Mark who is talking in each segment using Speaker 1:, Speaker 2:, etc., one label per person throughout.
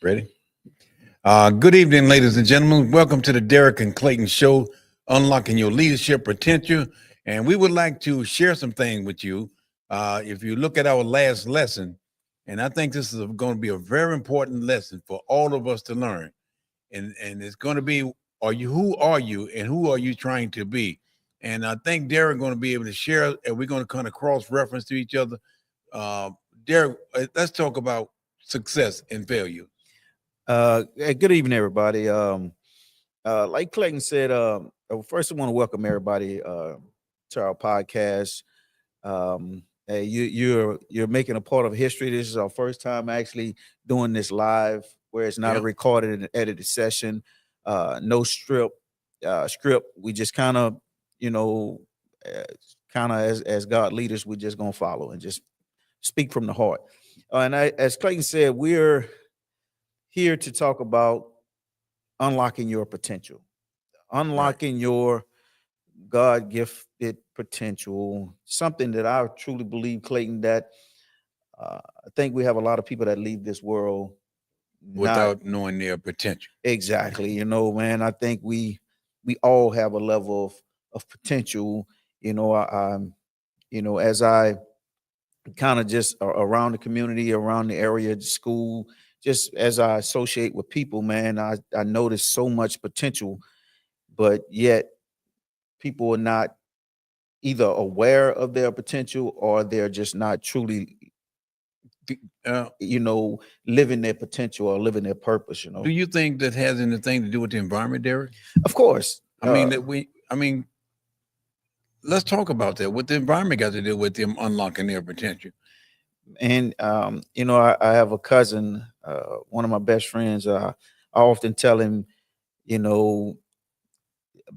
Speaker 1: Ready? Good evening, ladies and gentlemen. Welcome to the Derek and Clayton Show, Unlocking Your Leadership Potential. And we would like to share some things with you. If you look at our last lesson, and I think this is going to be a very important lesson for all of us to learn. And it's going to be, who are you and who are you trying to be? And I think Derek going to be able to share, and we're going to kind of cross-reference to each other. Derek, let's talk about success and failure.
Speaker 2: Good evening, everybody. Like Clayton said, first I want to welcome everybody to our podcast. Hey, you're making a part of history. This is our first time actually doing this live, where it's not a recorded and edited session. No script. We just kind of, as God leaders, we're just gonna follow and just speak from the heart. As Clayton said, we're here to talk about unlocking your potential, unlocking your God-gifted potential, something that I truly believe, Clayton, that I think we have a lot of people that leave this world
Speaker 1: without knowing their potential.
Speaker 2: Exactly. Man, I think we all have a level of potential. As I kind of just around the community, around the area, the school, just as I associate with people, man, I notice so much potential, but yet people are not either aware of their potential or they're just not truly, living their potential or living their purpose.
Speaker 1: Do you think that has anything to do with the environment, Derek?
Speaker 2: Of course.
Speaker 1: Let's talk about that. What the environment got to do with them unlocking their potential?
Speaker 2: And I have a cousin, one of my best friends. I often tell him,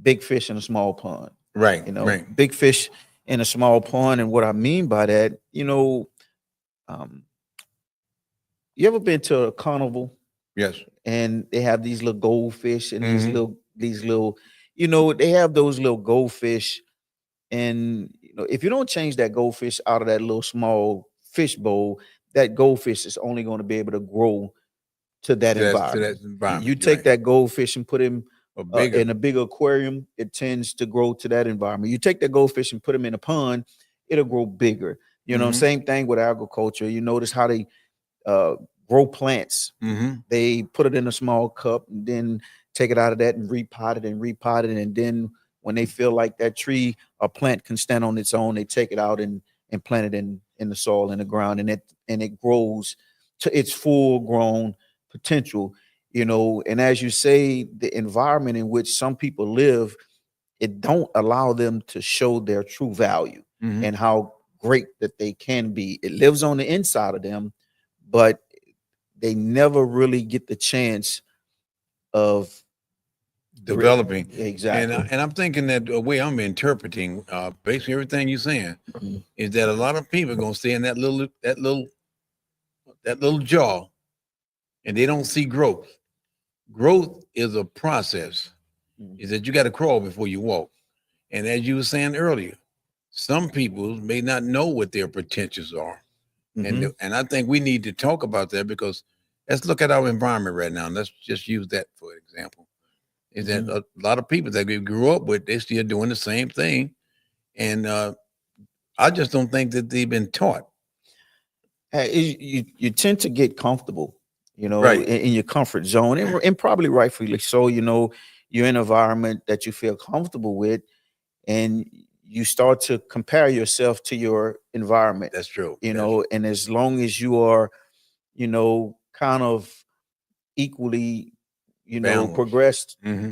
Speaker 2: big fish in a small pond.
Speaker 1: Right.
Speaker 2: Big fish in a small pond. And what I mean by that, you ever been to a carnival?
Speaker 1: Yes.
Speaker 2: And they have these little goldfish and these little, they have those little goldfish. And if you don't change that goldfish out of that little small fish bowl, that goldfish is only going to be able to grow to that environment. You take that goldfish and put him in a big aquarium, it tends to grow to that environment. You take that goldfish and put him in a pond, it'll grow bigger. Same thing with agriculture. You notice how they grow plants. They put it in a small cup and then take it out of that and repot it. And then when they feel like that tree or plant can stand on its own, they take it out and plant it in the soil, in the ground, and it grows to its full grown potential. And as you say, the environment in which some people live, it don't allow them to show their true value and how great that they can be. It lives on the inside of them, but they never really get the chance of
Speaker 1: developing.
Speaker 2: Exactly.
Speaker 1: And I'm thinking that the way I'm interpreting basically everything you're saying is that a lot of people are going to stay in that little jar, and they don't see growth. Growth is a process. Is that you got to crawl before you walk. And as you were saying earlier, some people may not know what their potentials are. And I think we need to talk about that, because let's look at our environment right now. And let's just use that for example. Is that a lot of people that we grew up with, they're still doing the same thing. And I just don't think that they've been taught.
Speaker 2: You tend to get comfortable,
Speaker 1: right,
Speaker 2: in your comfort zone, and probably rightfully so. You're in an environment that you feel comfortable with, and you start to compare yourself to your environment.
Speaker 1: That's true.
Speaker 2: And as long as you are, kind of equally,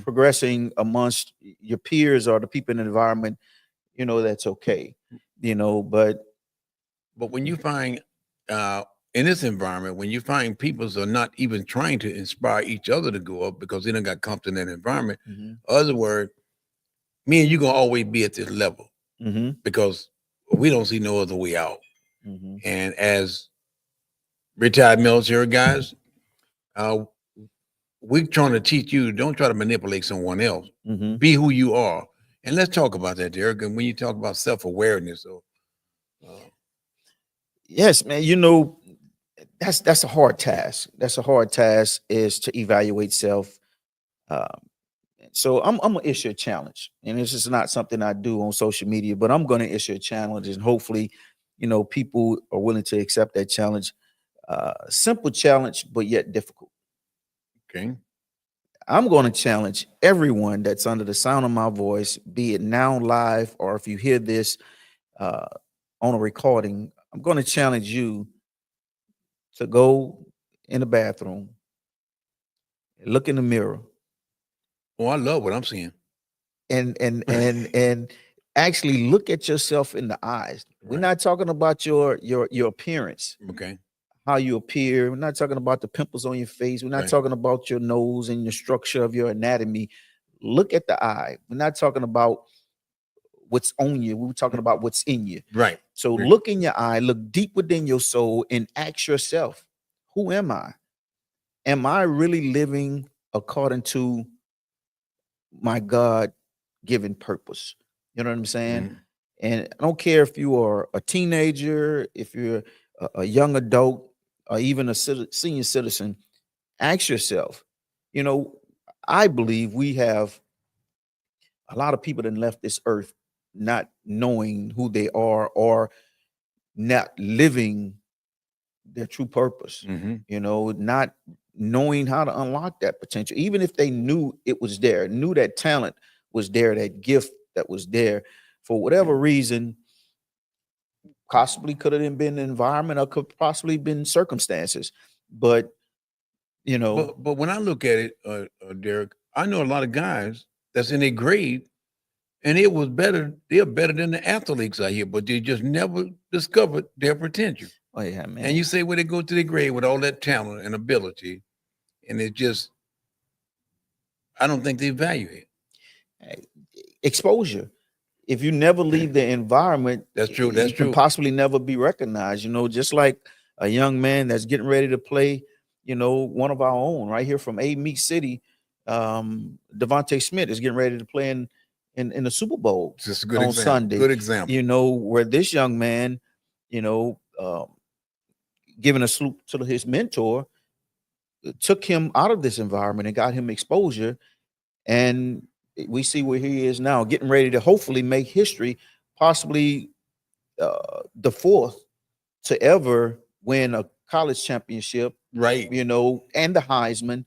Speaker 2: progressing amongst your peers or the people in the environment, that's okay. But
Speaker 1: when you find in this environment, when you find people are not even trying to inspire each other to go up because they don't got comfortable in that environment. Other word, me and you gonna always be at this level because we don't see no other way out. And as retired military guys, we're trying to teach you, don't try to manipulate someone else. Be who you are. And let's talk about that, Derek. And when you talk about self-awareness,
Speaker 2: yes, man, that's a hard task. That's a hard task, is to evaluate self. Um, so I'm gonna issue a challenge, and this is not something I do on social media, but I'm gonna issue a challenge, and hopefully, people are willing to accept that challenge. Simple challenge, but yet difficult.
Speaker 1: Okay.
Speaker 2: I'm going to challenge everyone that's under the sound of my voice, be it now live or if you hear this uh, on a recording. I'm going to challenge you to go in the bathroom, look in the mirror,
Speaker 1: Oh, I love what I'm seeing.
Speaker 2: and actually look at yourself in the eyes. We're
Speaker 1: Right.
Speaker 2: not talking about your appearance,
Speaker 1: Okay.
Speaker 2: how you appear. We're not talking about the pimples on your face. We're not
Speaker 1: Right.
Speaker 2: talking about your nose and the structure of your anatomy. Look at the eye. We're not talking about what's on you. We were talking about what's in you.
Speaker 1: Right.
Speaker 2: So
Speaker 1: Right.
Speaker 2: look in your eye, look deep within your soul, and ask yourself, who am I? Am I really living according to my God given purpose? You know what I'm saying?
Speaker 1: Mhm.
Speaker 2: And I don't care if you are a teenager, if you're a young adult, or even a senior citizen, ask yourself, you know, I believe we have a lot of people that left this earth not knowing who they are or not living their true purpose,
Speaker 1: Mhm.
Speaker 2: not knowing how to unlock that potential, even if they knew it was there, knew that talent was there, that gift that was there. For whatever reason, possibly could have been the environment or could possibly been circumstances. But
Speaker 1: But when I look at it, Derek, I know a lot of guys that's in their grade, and it was better. They're better than the athletes out here, but they just never discovered their potential.
Speaker 2: oh yeah,
Speaker 1: And
Speaker 2: man.
Speaker 1: you say, when they go to their grade with all that talent and ability, and it just, I don't think they value it.
Speaker 2: Hey, exposure. If you never leave the environment,
Speaker 1: That's true.
Speaker 2: you
Speaker 1: That's
Speaker 2: can
Speaker 1: true.
Speaker 2: possibly never be recognized. Just like a young man that's getting ready to play, one of our own right here from A Meek City, Devontae Smith is getting ready to play in the Super Bowl
Speaker 1: Just a good
Speaker 2: on
Speaker 1: example.
Speaker 2: Sunday.
Speaker 1: Good example.
Speaker 2: Where this young man, you know, um, giving a salute to his mentor, took him out of this environment and got him exposure. And we see where he is now, getting ready to hopefully make history, possibly the fourth to ever win a college championship,
Speaker 1: Right.
Speaker 2: and the Heisman,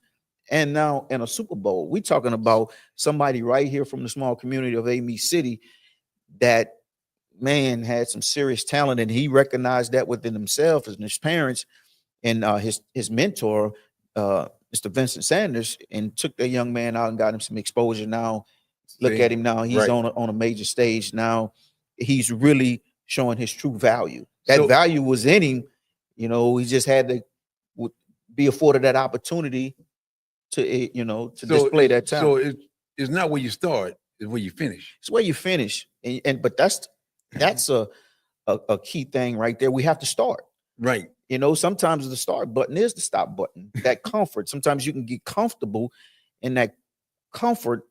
Speaker 2: and now in a Super Bowl. We're talking about somebody right here from the small community of Amy City that, man, had some serious talent, and he recognized that within himself and his parents and his mentor, Mr. Vincent Sanders, and took that young man out and got him some exposure. Now, look
Speaker 1: See?
Speaker 2: at him now. He's
Speaker 1: Right.
Speaker 2: on a major stage now. He's really showing his true value. That
Speaker 1: So-
Speaker 2: value was in him. He just had to be afforded that opportunity to display that talent.
Speaker 1: So it's not where you start; it's where you finish.
Speaker 2: It's where you finish, but that's a key thing right there. We have to start.
Speaker 1: Right.
Speaker 2: Sometimes the start button is the stop button. That comfort. Sometimes you can get comfortable, and that comfort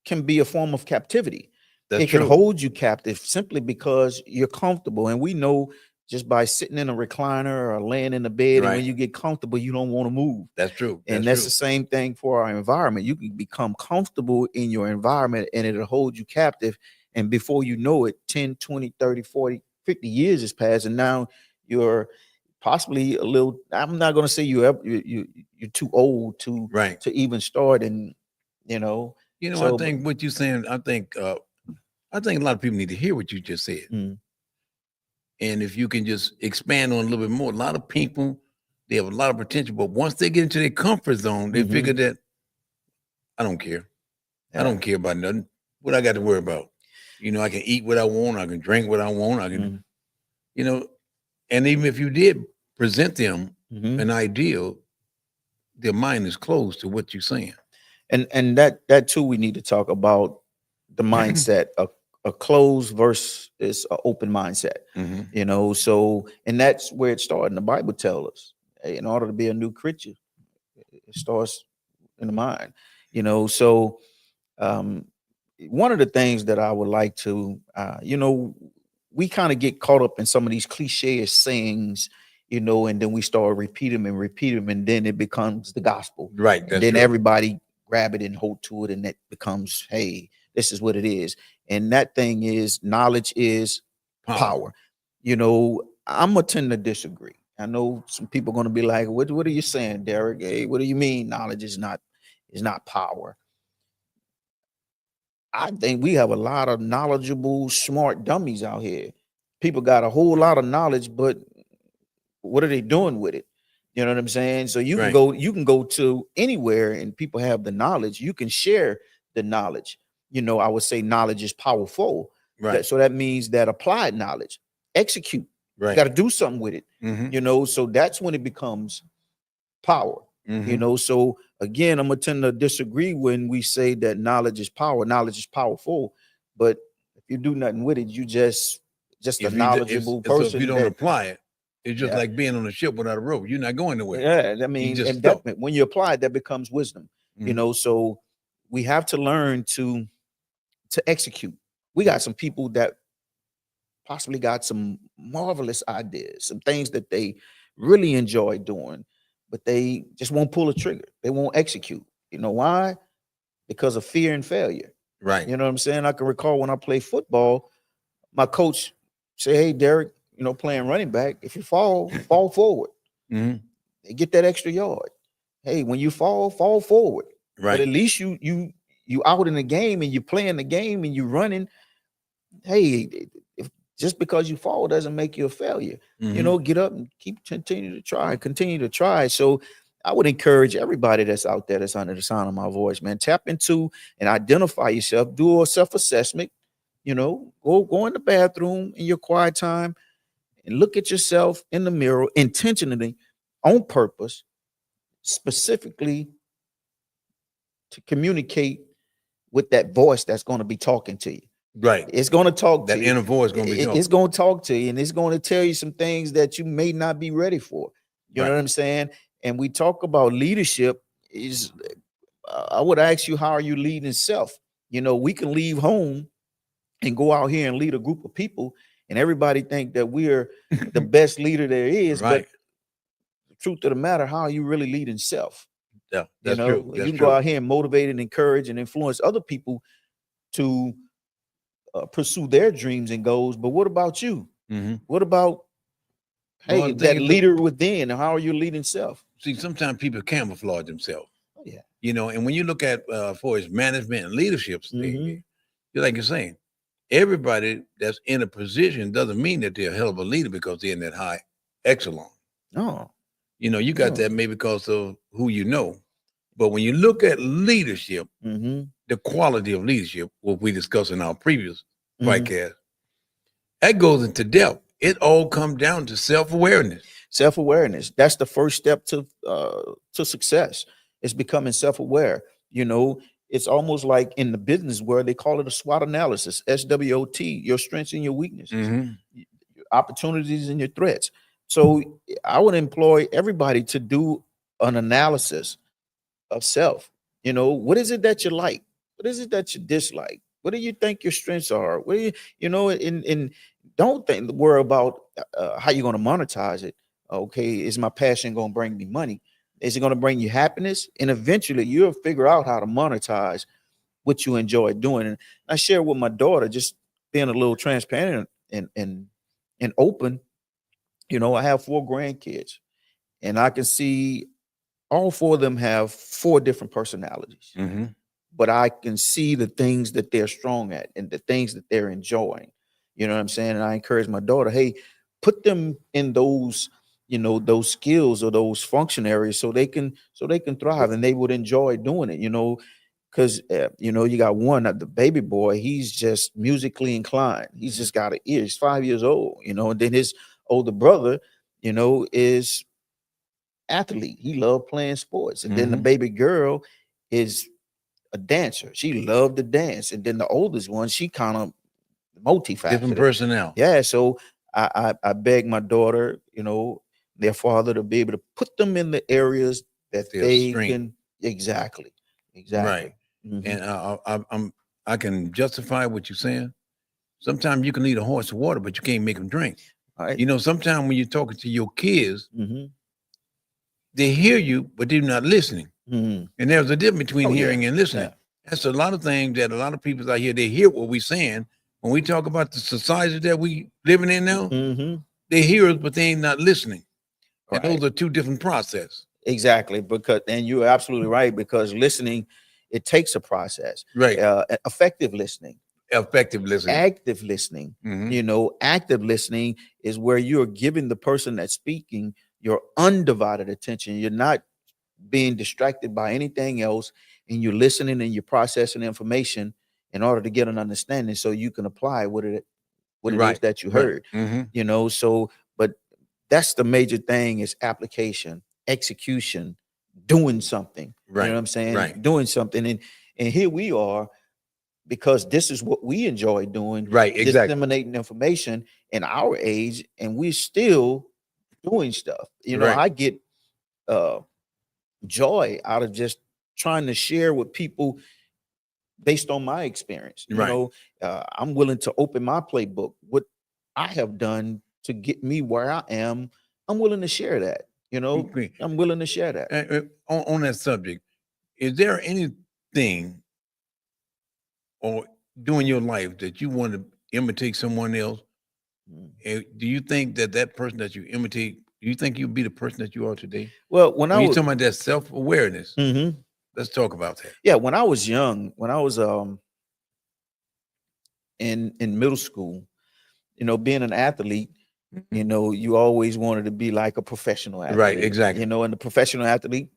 Speaker 2: can be a form of captivity.
Speaker 1: That's
Speaker 2: It can
Speaker 1: true.
Speaker 2: hold you captive simply because you're comfortable. And we know just by sitting in a recliner or laying in the bed, and
Speaker 1: Right.
Speaker 2: when you get comfortable, you don't want to move.
Speaker 1: That's true.
Speaker 2: And that's the same thing for our environment. You can become comfortable in your environment and it'll hold you captive. And before you know it, 10, 20, 30, 40, 50 years has passed. And now you're possibly a little, I'm not going to say you're too old to
Speaker 1: right.
Speaker 2: to even start. And
Speaker 1: I
Speaker 2: so-
Speaker 1: think what you're saying, I think a lot of people need to hear what you just said.
Speaker 2: Mm.
Speaker 1: And if you can just expand on it a little bit more, a lot of people, they have a lot of potential, but once they get into their comfort zone, they
Speaker 2: Mhm.
Speaker 1: figure that I don't care. I
Speaker 2: Yeah.
Speaker 1: don't care about nothing. What I got to worry about? I can eat what I want, I can drink what I want, I can,
Speaker 2: Mhm.
Speaker 1: And even if you did present them
Speaker 2: Mhm.
Speaker 1: an ideal, their mind is closed to what you're saying.
Speaker 2: And that too, we need to talk about the mindset. A closed versus an open mindset.
Speaker 1: Mhm.
Speaker 2: So, and that's where it started. And the Bible tells us, hey, in order to be a new creature, it starts in the mind. So one of the things that I would like to, we kind of get caught up in some of these cliche sayings, you know, and then we start repeat them, and then it becomes the gospel.
Speaker 1: Right.
Speaker 2: And
Speaker 1: That's
Speaker 2: then
Speaker 1: true.
Speaker 2: everybody grab it and hold to it, and that becomes, hey, this is what it is. And that thing is, knowledge is power. You know, I'm gonna tend to disagree. I know some people are gonna be like, what are you saying, Derek? Hey, what do you mean knowledge is not power? I think we have a lot of knowledgeable, smart dummies out here. People got a whole lot of knowledge, but what are they doing with it? You know what I'm saying? So you
Speaker 1: Right.
Speaker 2: can go to anywhere and people have the knowledge. You can share the knowledge. You know, I would say knowledge is powerful.
Speaker 1: Right.
Speaker 2: So that means that applied knowledge, execute. You
Speaker 1: Right.
Speaker 2: got to do something with it.
Speaker 1: Mm-hmm.
Speaker 2: You know, so that's when it becomes power.
Speaker 1: Mm-hmm.
Speaker 2: You know, so again, I'm gonna tend to disagree when we say that knowledge is power. Knowledge is powerful, but if you do nothing with it, you just a
Speaker 1: If
Speaker 2: knowledgeable
Speaker 1: so
Speaker 2: person.
Speaker 1: if you don't apply it, it's just
Speaker 2: Yeah.
Speaker 1: like being on a ship without a rope. You're not going nowhere.
Speaker 2: Yeah, I mean,
Speaker 1: just
Speaker 2: and
Speaker 1: stuck.
Speaker 2: that when you apply it, that becomes wisdom. You
Speaker 1: Mhm.
Speaker 2: know, so we have to learn to execute. We got some people that possibly got some marvelous ideas, some things that they really enjoy doing, but they just won't pull a trigger. They won't execute. You know why? Because of fear and failure.
Speaker 1: Right.
Speaker 2: You know what I'm saying? I can recall when I played football, my coach said, "Hey, Derek, you know, playing running back, if you fall, fall forward.
Speaker 1: Mm-hmm.
Speaker 2: Get that extra yard. Hey, when you fall forward.
Speaker 1: Right.
Speaker 2: But at least you out in the game and you playing the game and you running. Hey, if just because you fall doesn't make you a failure.
Speaker 1: Mm-hmm.
Speaker 2: You know, get up and continue to try. So I would encourage everybody that's out there that's under the sound of my voice, man, tap into and identify yourself, do a self-assessment, you know, go in the bathroom in your quiet time and look at yourself in the mirror intentionally on purpose, specifically to communicate with that voice that's going to be talking to you.
Speaker 1: Right.
Speaker 2: It's going to talk
Speaker 1: that
Speaker 2: to you.
Speaker 1: inner voice going to be talking.
Speaker 2: It's going to talk to you, and it's going to tell you some things that you may not be ready for. You know what I'm saying? And we talk about leadership. Is I would ask you, how are you leading self? You know, we can leave home and go out here and lead a group of people, and everybody think that we're the best leader there is.
Speaker 1: Right.
Speaker 2: But the truth of the matter, how are you really leading self?
Speaker 1: Yeah,
Speaker 2: You
Speaker 1: that's
Speaker 2: know,
Speaker 1: true.
Speaker 2: you
Speaker 1: That's
Speaker 2: can
Speaker 1: true.
Speaker 2: go out here and motivate and encourage and influence other people to pursue their dreams and goals. But what about you?
Speaker 1: Mm-hmm.
Speaker 2: What about, hey,
Speaker 1: Well, the thing
Speaker 2: that
Speaker 1: is,
Speaker 2: leader within? How are you leading self?
Speaker 1: see, sometimes people camouflage themselves.
Speaker 2: Oh, yeah.
Speaker 1: You know, and when you look at for his management and leadership stage,
Speaker 2: Mhm.
Speaker 1: you're like you're saying, everybody that's in a position doesn't mean that they're a hell of a leader because they're in that high echelon.
Speaker 2: No.
Speaker 1: You know, you got
Speaker 2: No.
Speaker 1: that maybe because of who you know. But when you look at leadership,
Speaker 2: Mhm.
Speaker 1: the quality of leadership, what we discussed in our previous
Speaker 2: Mhm.
Speaker 1: podcast, that goes into depth. It all comes down to self-awareness.
Speaker 2: Self-awareness. That's the first step to success. It's becoming self-aware. You know, it's almost like in the business where they call it a SWOT analysis, SWOT, your strengths and your weaknesses,
Speaker 1: Mm-hmm.
Speaker 2: your opportunities and your threats. So I would employ everybody to do an analysis of self. You know, what is it that you like? What is it that you dislike? What do you think your strengths are? What do you know, and don't worry about how you're going to monetize it. Okay, is my passion going to bring me money? Is it going to bring you happiness? And eventually you'll figure out how to monetize what you enjoy doing. And I share with my daughter, just being a little transparent and open. You know, I have 4 grandkids, and I can see all 4 of them have 4 different personalities.
Speaker 1: Mm-hmm.
Speaker 2: But I can see the things that they're strong at and the things that they're enjoying. You know what I'm saying? And I encourage my daughter, hey, put them in those, you know, those skills or those function areas so they can thrive and they would enjoy doing it, you know, because you know, you got one, the baby boy, he's just musically inclined. He's just got an ear. He's 5 years old, you know, and then his older brother, you know, is athlete. He loved playing sports. And then the
Speaker 1: Mm-hmm.
Speaker 2: baby girl is a dancer. She loved to dance. And then the oldest one, she kind of multifaceted.
Speaker 1: Different personnel.
Speaker 2: Yeah. So I beg my daughter, you know, their father, to be able to put them in the areas that
Speaker 1: Their
Speaker 2: they
Speaker 1: strength.
Speaker 2: can exactly.
Speaker 1: Right.
Speaker 2: Mhm.
Speaker 1: And I can justify what you're saying. Sometimes you can lead a horse to water, but you can't make him drink.
Speaker 2: All right.
Speaker 1: You know, sometimes when you're talking to your kids,
Speaker 2: Mm-hmm.
Speaker 1: they hear you, but they're not listening.
Speaker 2: Mm-hmm.
Speaker 1: And there's a difference between
Speaker 2: Oh, yeah.
Speaker 1: hearing and listening.
Speaker 2: Yeah.
Speaker 1: That's a lot of things that a lot of people out here, they hear what we're saying. When we talk about the society that we living in now,
Speaker 2: Mm-hmm.
Speaker 1: they hear us, but they ain't not listening. And
Speaker 2: Right.
Speaker 1: those are two different processes.
Speaker 2: Exactly. Because, and you're absolutely right, because listening, it takes a process.
Speaker 1: Right.
Speaker 2: Effective listening,
Speaker 1: Effective listening.
Speaker 2: active listening.
Speaker 1: Mhm.
Speaker 2: You know, active listening is where you're giving the person that's speaking your undivided attention. You're not being distracted by anything else, and you're listening and you're processing information in order to get an understanding so you can apply what it is
Speaker 1: Right.
Speaker 2: that you
Speaker 1: Right.
Speaker 2: heard.
Speaker 1: Mhm.
Speaker 2: You know, so but that's the major thing, is application, execution, doing something. You know
Speaker 1: Right.
Speaker 2: what I'm saying?
Speaker 1: Right.
Speaker 2: Doing something. And here we are, because this is what we enjoy doing,
Speaker 1: Right. Exactly.
Speaker 2: disseminating information in our age, and we're still doing stuff. You know,
Speaker 1: Right.
Speaker 2: I get joy out of just trying to share with people based on my experience. You
Speaker 1: Right.
Speaker 2: know, I'm willing to open my playbook, what I have done to get me where I am. I'm willing to share that. You know,
Speaker 1: Okay.
Speaker 2: I'm willing to share that.
Speaker 1: On that subject, is there anything or during your life that you want to imitate someone else?
Speaker 2: Mm.
Speaker 1: Do you think that that person that you imitate, do you think you'll be the person that you are today?
Speaker 2: Well, when I
Speaker 1: When you're
Speaker 2: was,
Speaker 1: talking about that self-awareness,
Speaker 2: Mhm.
Speaker 1: let's talk about that.
Speaker 2: Yeah, when I was young, when I was in middle school, you know, being an athlete, you know, you always wanted to be like a professional athlete.
Speaker 1: Right, exactly.
Speaker 2: You know, and the professional athlete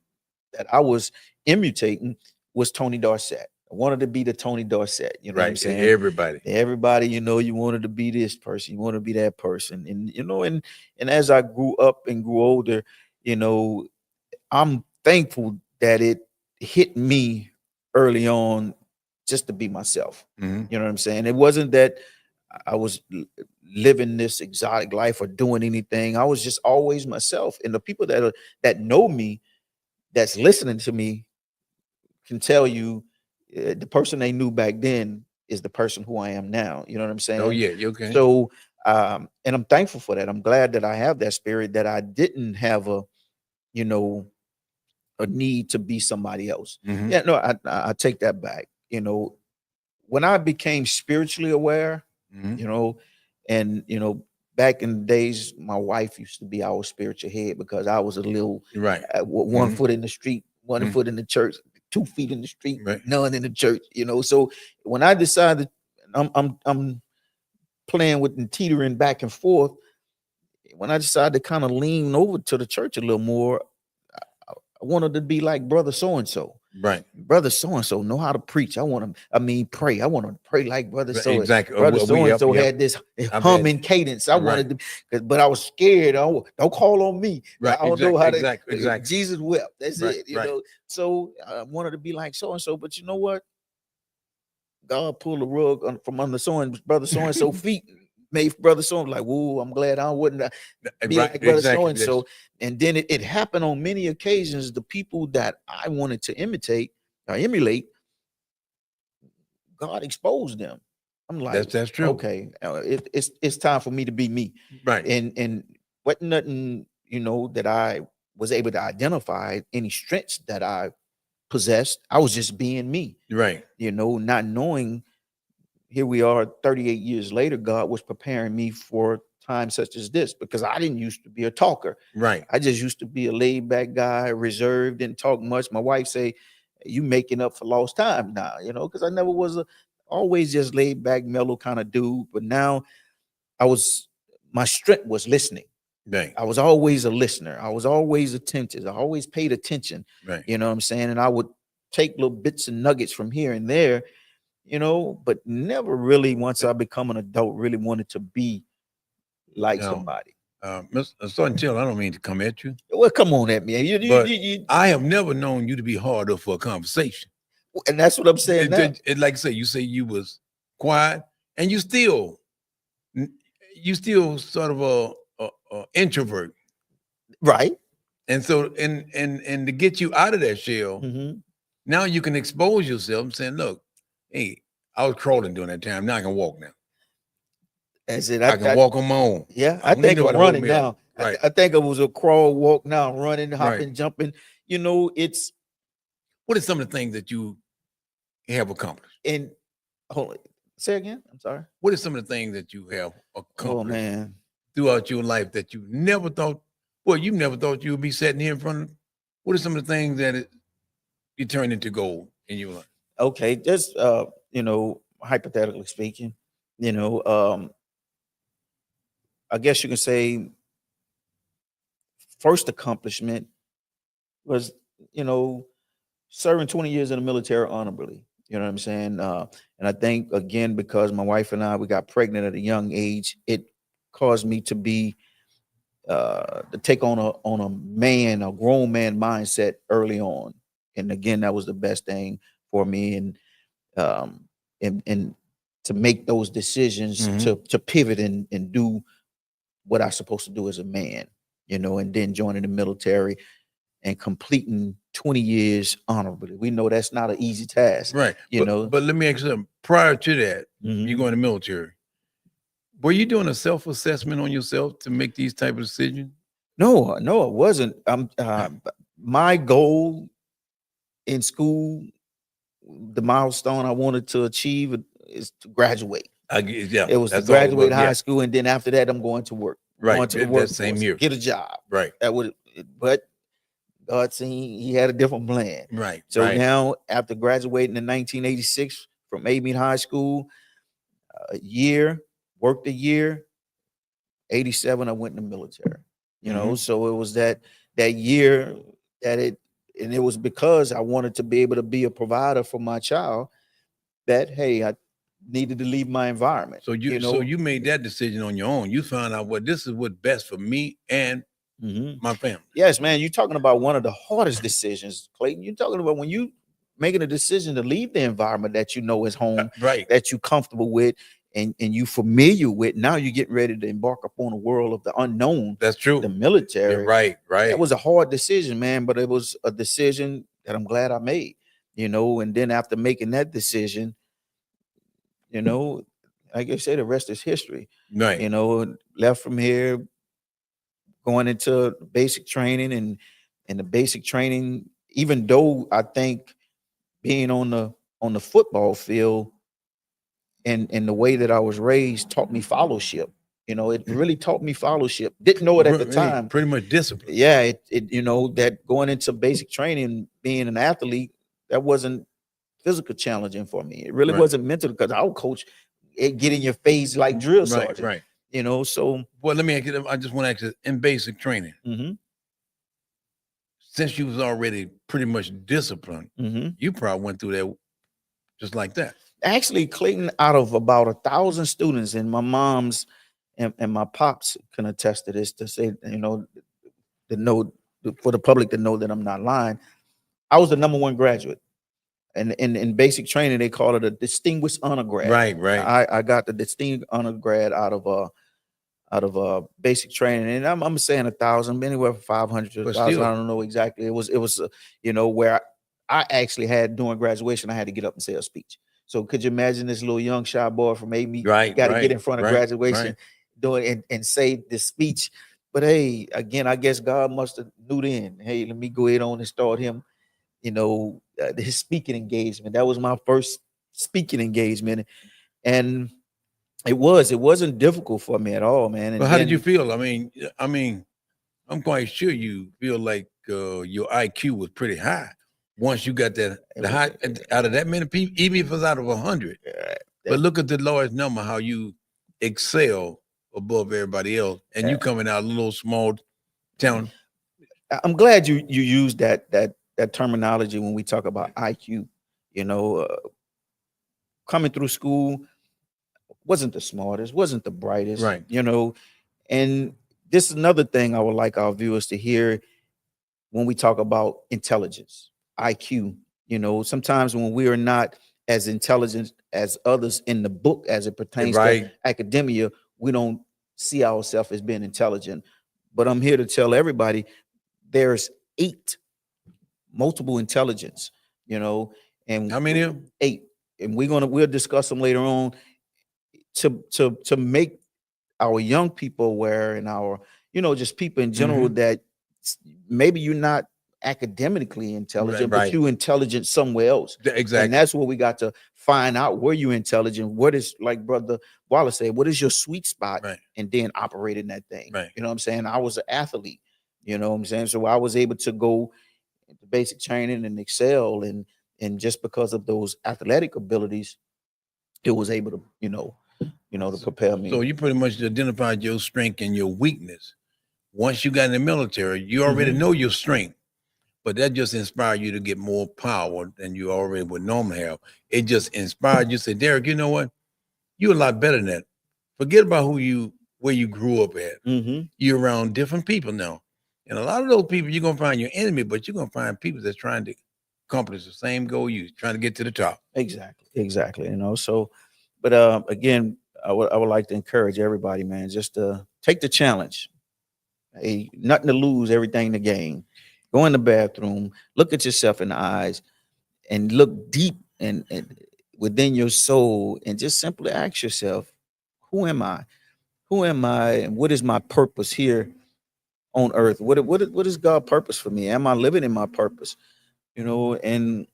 Speaker 2: that I was imitating was Tony Dorsett. I wanted to be the Tony Dorsett. You know what I'm
Speaker 1: Right.
Speaker 2: saying?
Speaker 1: Everybody.
Speaker 2: You know, you wanted to be this person, you want to be that person. And you know, and as I grew up and grew older, you know, I'm thankful that it hit me early on just to be myself.
Speaker 1: Mhm.
Speaker 2: You know what I'm saying? It wasn't that I was living this exotic life or doing anything. I was just always myself. And the people that know me, that's listening to me, can tell you the person they knew back then is the person who I am now. You know what I'm saying?
Speaker 1: Oh yeah, you okay?
Speaker 2: So, and I'm thankful for that. I'm glad that I have that spirit, that I didn't have you know, a need to be somebody else.
Speaker 1: Mhm.
Speaker 2: Yeah, no, I take that back. You know, when I became spiritually aware,
Speaker 1: Mhm.
Speaker 2: you know, and you know, back in the days, my wife used to be our spiritual head, because I was a little
Speaker 1: Right.
Speaker 2: one
Speaker 1: Mhm.
Speaker 2: foot in the street, one
Speaker 1: Mhm.
Speaker 2: foot in the church, 2 feet in the street,
Speaker 1: Right.
Speaker 2: none in the church. You know, so when I decided I'm playing with and teetering back and forth, when I decided to kind of lean over to the church a little more, I wanted to be like brother so and so.
Speaker 1: Right.
Speaker 2: Brother so and so know how to preach. I mean, pray. I want to pray like brother so.
Speaker 1: Exactly.
Speaker 2: Brother
Speaker 1: Well,
Speaker 2: so and so
Speaker 1: yep.
Speaker 2: had this
Speaker 1: I've
Speaker 2: humming
Speaker 1: had
Speaker 2: cadence. I
Speaker 1: right.
Speaker 2: wanted to, but I was scared. Don't call on me.
Speaker 1: Right.
Speaker 2: I don't know how to.
Speaker 1: Exactly.
Speaker 2: Jesus wept. That's
Speaker 1: Right.
Speaker 2: it. You
Speaker 1: Right.
Speaker 2: know. So I wanted to be like so and so. But you know what? God pulled the rug from under brother so and so feet. Made brother so like, whoa, I'm glad I wouldn't be
Speaker 1: Right.
Speaker 2: like brother so
Speaker 1: Exactly.
Speaker 2: and so. And then it happened on many occasions. The people that I wanted to imitate or emulate, God exposed them. I'm like,
Speaker 1: That's true.
Speaker 2: okay, it's time for me to be me.
Speaker 1: Right.
Speaker 2: And what nothing, you know, that I was able to identify any strengths that I possessed. I was just being me.
Speaker 1: Right.
Speaker 2: You know, not knowing. Here we are 38 years later, God was preparing me for times such as this, because I didn't used to be a talker.
Speaker 1: Right.
Speaker 2: I just used to be a laid back guy, reserved, didn't talk much. My wife say, you making up for lost time now, you know, because I never was always just laid back, mellow kind of dude. But now my strength was listening.
Speaker 1: Right.
Speaker 2: I was always a listener. I was always attentive. I always paid attention.
Speaker 1: Right.
Speaker 2: You know what I'm saying? And I would take little bits and nuggets from here and there, you know, but never really, once I become an adult, really wanted to be like somebody.
Speaker 1: Mr. Sergeant Taylor, I don't mean to come at you.
Speaker 2: Well, come on at me.
Speaker 1: But I have never known you to be hard up for a conversation.
Speaker 2: And that's what I'm saying now.
Speaker 1: Like I say, you say you was quiet, and you still sort of a introvert.
Speaker 2: Right.
Speaker 1: And so, and to get you out of that shell,
Speaker 2: Mm-hmm.
Speaker 1: now you can expose yourself and saying, look, hey, I was crawling during that time. Now I can walk now.
Speaker 2: That's it.
Speaker 1: I can walk on my own.
Speaker 2: Yeah,
Speaker 1: I
Speaker 2: I
Speaker 1: don't need
Speaker 2: think I'm
Speaker 1: nobody to hold
Speaker 2: running
Speaker 1: me up.
Speaker 2: now.
Speaker 1: Right.
Speaker 2: I think it was a crawl, walk now, running, hopping,
Speaker 1: Right.
Speaker 2: jumping. You know, it's
Speaker 1: What are some of the things that you have accomplished?
Speaker 2: in. Hold on, say again. I'm sorry.
Speaker 1: What are some of the things that you have
Speaker 2: Oh
Speaker 1: accomplished
Speaker 2: man.
Speaker 1: throughout your life that you never thought? Well, you never thought you would be sitting here in front of. What are some of the things that you turned into gold in your life?
Speaker 2: Okay, just you know, hypothetically speaking, you know, I guess you can say first accomplishment was, you know, serving 20 years in the military honorably. You know what I'm saying? And I think again, because my wife and I we got pregnant at a young age, it caused me to be to take on a man, a grown man mindset early on. And again, that was the best thing for me. Um and to make those decisions
Speaker 1: Mhm.
Speaker 2: to pivot and do what I'm supposed to do as a man, you know, and then joining the military and completing 20 years honorably. We know that's not an easy task,
Speaker 1: Right.
Speaker 2: you know.
Speaker 1: But let me ask you something. Prior to that, you
Speaker 2: Mhm.
Speaker 1: go in the military. Were you doing a self-assessment on yourself to make these type of decisions?
Speaker 2: No, no, it wasn't. My goal in school, the milestone I wanted to achieve is to graduate.
Speaker 1: Yeah,
Speaker 2: It was to
Speaker 1: that's all it was.
Speaker 2: graduate high
Speaker 1: Yeah,
Speaker 2: school, and then after that, I'm going to work.
Speaker 1: right.
Speaker 2: Going to the
Speaker 1: That same
Speaker 2: workforce,
Speaker 1: year.
Speaker 2: get a job.
Speaker 1: Right,
Speaker 2: That would, but God seen He had a different plan.
Speaker 1: right,
Speaker 2: So
Speaker 1: right.
Speaker 2: now, after graduating in 1986 from Amen High School, a year, worked a year. 87, I went in the military. You know,
Speaker 1: Mhm.
Speaker 2: so it was that year that and it was because I wanted to be able to be a provider for my child that hey, I needed to leave my environment.
Speaker 1: So
Speaker 2: You
Speaker 1: so
Speaker 2: know,
Speaker 1: you made that decision on your own. You found out what this is what's best for me and
Speaker 2: Mhm.
Speaker 1: my family.
Speaker 2: Yes, man. You're talking about one of the hardest decisions, Clayton. You're talking about when you making a decision to leave the environment that you know is home,
Speaker 1: Right.
Speaker 2: that you're comfortable with, and you familiar with. Now you're getting ready to embark upon a world of the unknown,
Speaker 1: That's true.
Speaker 2: the
Speaker 1: Yeah,
Speaker 2: military.
Speaker 1: right, right.
Speaker 2: That was a hard decision, man, but it was a decision that I'm glad I made. You know, and then after making that decision, you know, like I said, the rest is history.
Speaker 1: Right.
Speaker 2: You know, left from here, going into basic training and the basic training, even though I think being on the football field and the way that I was raised taught me fellowship. You know, it really taught me fellowship. Didn't know it at the
Speaker 1: Hey,
Speaker 2: time.
Speaker 1: pretty much discipline.
Speaker 2: Yeah, it you know that going into basic training, being an athlete, that wasn't physical challenging for me. It really
Speaker 1: Right.
Speaker 2: wasn't mental because our coach it get in your face like drill
Speaker 1: Right,
Speaker 2: sergeant.
Speaker 1: right.
Speaker 2: You know, so
Speaker 1: Well, let me ask you. I just want to ask you in basic training,
Speaker 2: mhm,
Speaker 1: since you was already pretty much disciplined,
Speaker 2: mhm.
Speaker 1: you probably went through that just like that.
Speaker 2: Actually, Clayton, out of about 1,000 students, and my mom's and my pops can attest to this to say, you know, to know for the public to know that I'm not lying. I was the number one graduate. And in basic training, they call it a distinguished honor grad.
Speaker 1: Right, right.
Speaker 2: I got the distinguished honor grad out of basic training, and I'm saying 1,000, anywhere from 500 to
Speaker 1: But
Speaker 2: 1,000. I
Speaker 1: still,
Speaker 2: don't know exactly. It was you know where I actually had during graduation, I had to get up and say a speech. So could you imagine this little young shy boy from Amy
Speaker 1: right,
Speaker 2: got to get
Speaker 1: right,
Speaker 2: in front of
Speaker 1: right,
Speaker 2: graduation,
Speaker 1: right.
Speaker 2: doing and say this speech? But hey, again, I guess God must have knew then. Hey, let me go ahead on and start him. You know, his speaking engagement. That was my first speaking engagement, and it wasn't difficult for me at all, man.
Speaker 1: But
Speaker 2: And
Speaker 1: how did you
Speaker 2: then
Speaker 1: feel? I mean, I'm quite sure you feel like your IQ was pretty high once you got that
Speaker 2: it
Speaker 1: the
Speaker 2: was,
Speaker 1: high out of that many people, even if it's out of 100. But
Speaker 2: that,
Speaker 1: look at the large number, how you excel above everybody else, and you coming out of a little small town.
Speaker 2: I'm glad you used that terminology when we talk about IQ. You know, coming through school wasn't the smartest, wasn't the brightest.
Speaker 1: Right.
Speaker 2: You know, and this is another thing I would like our viewers to hear when we talk about intelligence, IQ. You know, sometimes when we are not as intelligent as others in the book as it pertains to
Speaker 1: Right.
Speaker 2: academia, we don't see ourselves as being intelligent. But I'm here to tell everybody there's eight multiple intelligence, you know, and
Speaker 1: How many of them?
Speaker 2: eight, and we'll discuss them later on to make our young people aware and our, just people in general that maybe you're not academically intelligent, but
Speaker 1: right.
Speaker 2: you intelligent somewhere else.
Speaker 1: Exactly.
Speaker 2: And that's what we got to find out, where you intelligent, what is, like Brother Wallace said, what is your sweet spot,
Speaker 1: Right.
Speaker 2: and then operate in that thing.
Speaker 1: Right.
Speaker 2: You know what I'm saying? I was an athlete, you know what I'm saying? So I was able to go into basic training and excel, and just because of those athletic abilities, it was able to, to prepare me.
Speaker 1: So you pretty much identified your strength and your weakness. Once you got in the military, you already know your strength, but that just inspired you to get more power than you already would normally have. It just inspired you to say, Derek, you know what? You're a lot better than that. Forget about where you grew up at. You're around different people now. And a lot of those people, you're going to find your enemy, but you're going to find people that's trying to accomplish the same goal you, trying to get to the top.
Speaker 2: Exactly. So, but again, I would like to encourage everybody, man, just to take the challenge. Hey, nothing to lose, everything to gain. Go in the bathroom, look at yourself in the eyes, and look deep and within your soul, and just simply ask yourself, who am I? Who am I, and what is my purpose here on earth? What is God's purpose for me? Am I living in my purpose? And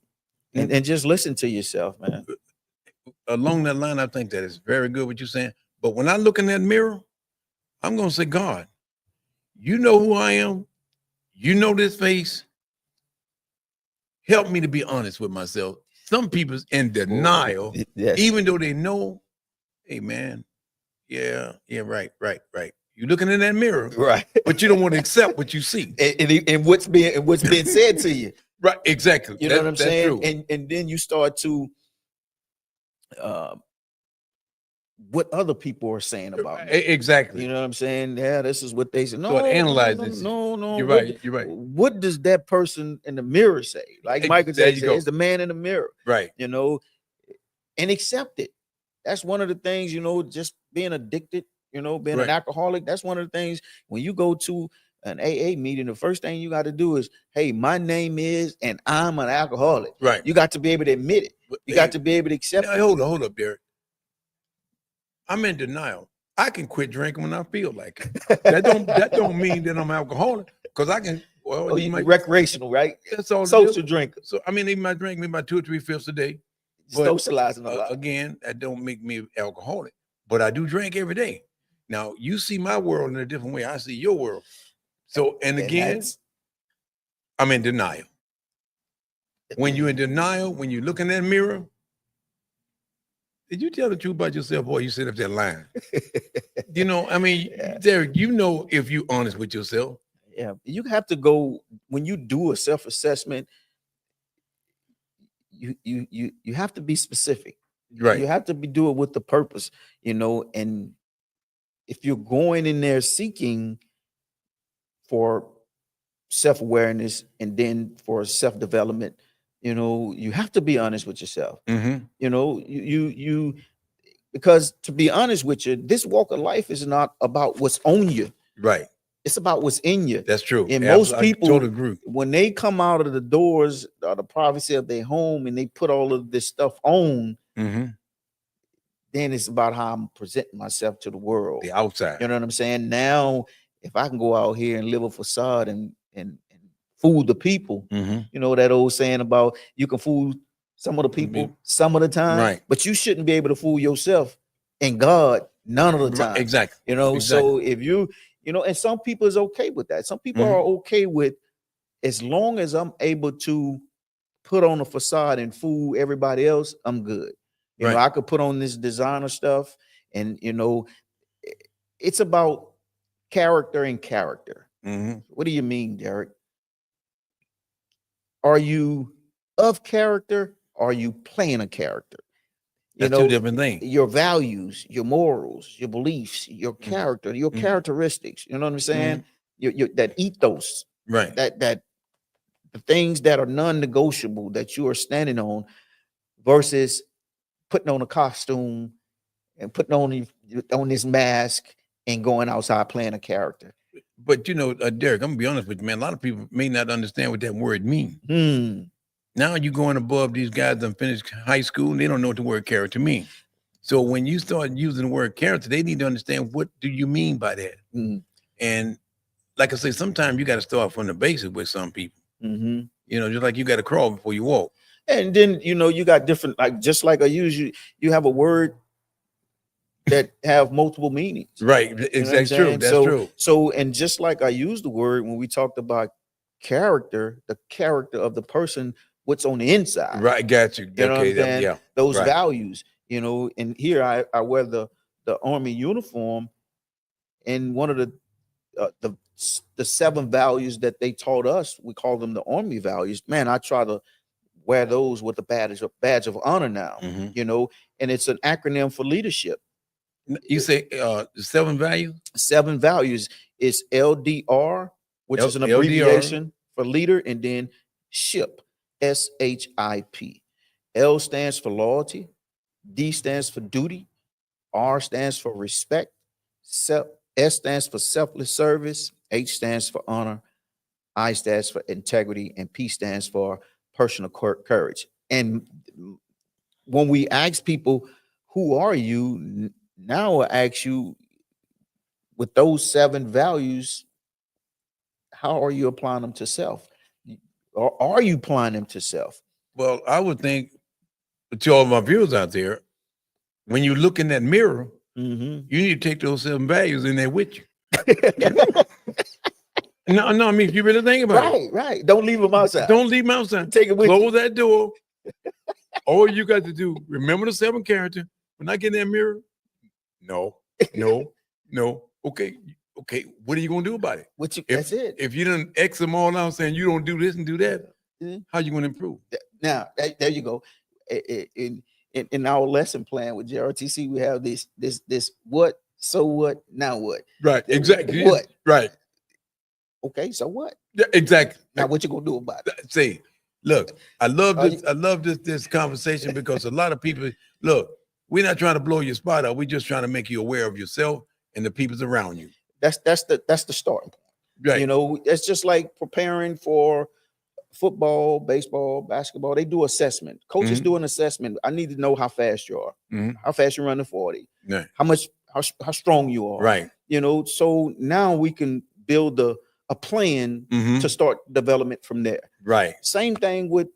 Speaker 2: just listen to yourself, man.
Speaker 1: Along that line, I think that is very good what you're saying. But when I look in that mirror, I'm going to say, God, you know who I am. You know this face. Help me to be honest with myself. Some people's in denial, even though they know, hey, man, yeah, right. You're looking in that mirror,
Speaker 2: right?
Speaker 1: But you don't want to accept what you see
Speaker 2: and what's being said to you,
Speaker 1: right? Exactly.
Speaker 2: You know what I'm saying? True. And then you start to what other people are saying about me.
Speaker 1: Exactly.
Speaker 2: You know what I'm saying? Yeah, this is what they say. No,
Speaker 1: analyze this.
Speaker 2: No.
Speaker 1: You're right. You're right.
Speaker 2: What does that person in the mirror say? Like Michael Jackson said, it's the man in the mirror.
Speaker 1: Right.
Speaker 2: And accept it. That's one of the things, just being addicted, being an alcoholic. That's one of the things when you go to an AA meeting, the first thing you got to do is, hey, my name is, and I'm an alcoholic.
Speaker 1: Right.
Speaker 2: You got to be able to admit it. You got to be able to accept it.
Speaker 1: Hold up, Derek. I'm in denial. I can quit drinking when I feel like it. That don't mean that I'm alcoholic, because I can. Well,
Speaker 2: recreational, right?
Speaker 1: That's all.
Speaker 2: Social drinker.
Speaker 1: So I mean, even I drink maybe about 2 or 3 fifths a day.
Speaker 2: Socializing a lot.
Speaker 1: Again, that don't make me alcoholic, but I do drink every day. Now you see my world in a different way. I see your world. So and again, I'm in denial. When you're in denial, when you look in that mirror. Did you tell the truth about yourself, boy? You sit up there lying. Derek, if you're honest with yourself.
Speaker 2: Yeah, you have to go when you do a self-assessment. You have to be specific,
Speaker 1: right?
Speaker 2: You have to do it with the purpose, and if you're going in there seeking for self-awareness and then for self-development, you have to be honest with yourself. You because to be honest with you, this walk of life is not about what's on you,
Speaker 1: right?
Speaker 2: It's about what's in you.
Speaker 1: That's true.
Speaker 2: And most people, when they come out of the doors or the privacy of their home and they put all of this stuff on, then it's about how I'm presenting myself to the world,
Speaker 1: the outside.
Speaker 2: You know what I'm saying? Now, if I can go out here and live a facade and fool the people, that old saying about you can fool some of the people some of the time,
Speaker 1: right?
Speaker 2: But you shouldn't be able to fool yourself and God none of the time,
Speaker 1: right, exactly.
Speaker 2: So if you and some people is okay with that. Some people are okay with, as long as I'm able to put on a facade and fool everybody else, I'm good. You know, I could put on this designer stuff, and it's about character and character. What do you mean, Derek? Are you of character? Or are you playing a character?
Speaker 1: That's two different things.
Speaker 2: Your values, your morals, your beliefs, your character, your characteristics. You know what I'm saying? Your that ethos,
Speaker 1: right?
Speaker 2: That the things that are non-negotiable that you are standing on, versus putting on a costume and putting on this mask and going outside playing a character.
Speaker 1: But Derek, I'm gonna be honest with you, man. A lot of people may not understand what that word means. Now you're going above these guys that finished high school and they don't know what the word character means. So when you start using the word character, they need to understand what do you mean by that.
Speaker 2: Mhm.
Speaker 1: And like I say, sometimes you got to start from the basics with some people.
Speaker 2: Mhm.
Speaker 1: You know, just like you got to crawl before you walk.
Speaker 2: And then you got different, like just like I use you have a word that have multiple meanings.
Speaker 1: Right.
Speaker 2: You know what I'm
Speaker 1: Exactly. True.
Speaker 2: saying?
Speaker 1: That's true.
Speaker 2: So and just like I used the word when we talked about character, the character of the person, what's on the inside.
Speaker 1: Right. Got you.
Speaker 2: You know what
Speaker 1: Okay.
Speaker 2: I'm saying?
Speaker 1: Yeah.
Speaker 2: Those
Speaker 1: Right.
Speaker 2: values, and here I wear the Army uniform, and one of the 7 values that they taught us, we call them the Army values. Man, I try to wear those with a badge of honor now,
Speaker 1: Mhm.
Speaker 2: and it's an acronym for leadership.
Speaker 1: You say the 7 values?
Speaker 2: 7 values is LDR, which is an
Speaker 1: LDR.
Speaker 2: abbreviation for leader, and then SHIP, SHIP. L stands for loyalty, D stands for duty, R stands for respect, S stands for selfless service, H stands for honor, I stands for integrity, and P stands for personal courage. And when we ask people, who are you? Now I ask you, with those 7 values, how are you applying them to self? Or are you applying them to self?
Speaker 1: Well, I would think to all my viewers out there, when you look in that mirror,
Speaker 2: Mhm.
Speaker 1: you need to take those 7 values in there with you. No, I mean, if you really think about it.
Speaker 2: Right. Don't leave them outside.
Speaker 1: Don't leave them outside.
Speaker 2: Take it with
Speaker 1: Close
Speaker 2: you.
Speaker 1: that door. All you got to do, remember the 7 character. When I get in that mirror, no. Okay. What are you gonna do about it?
Speaker 2: That's it.
Speaker 1: If you done X them all out saying you don't do this and do that,
Speaker 2: Mhm.
Speaker 1: how you gonna improve?
Speaker 2: Now, there you go. In our lesson plan with JRTC, we have this what, so what, now what?
Speaker 1: Right, exactly.
Speaker 2: What?
Speaker 1: Right.
Speaker 2: Okay, so what?
Speaker 1: Yeah, exactly.
Speaker 2: Now what you gonna do about it?
Speaker 1: See, look, I love
Speaker 2: Are
Speaker 1: this. I love this conversation because a lot of people look. We're not trying to blow your spot out. We're just trying to make you aware of yourself and the people's around you.
Speaker 2: That's the starting point.
Speaker 1: Right.
Speaker 2: It's just like preparing for football, baseball, basketball. They do assessment. Coaches
Speaker 1: Mhm.
Speaker 2: do an assessment. I need to know how fast you are,
Speaker 1: Mhm.
Speaker 2: how fast you run the 40,
Speaker 1: Right.
Speaker 2: how strong you are.
Speaker 1: Right.
Speaker 2: So now we can build a plan
Speaker 1: Mhm.
Speaker 2: to start development from there.
Speaker 1: Right.
Speaker 2: Same thing with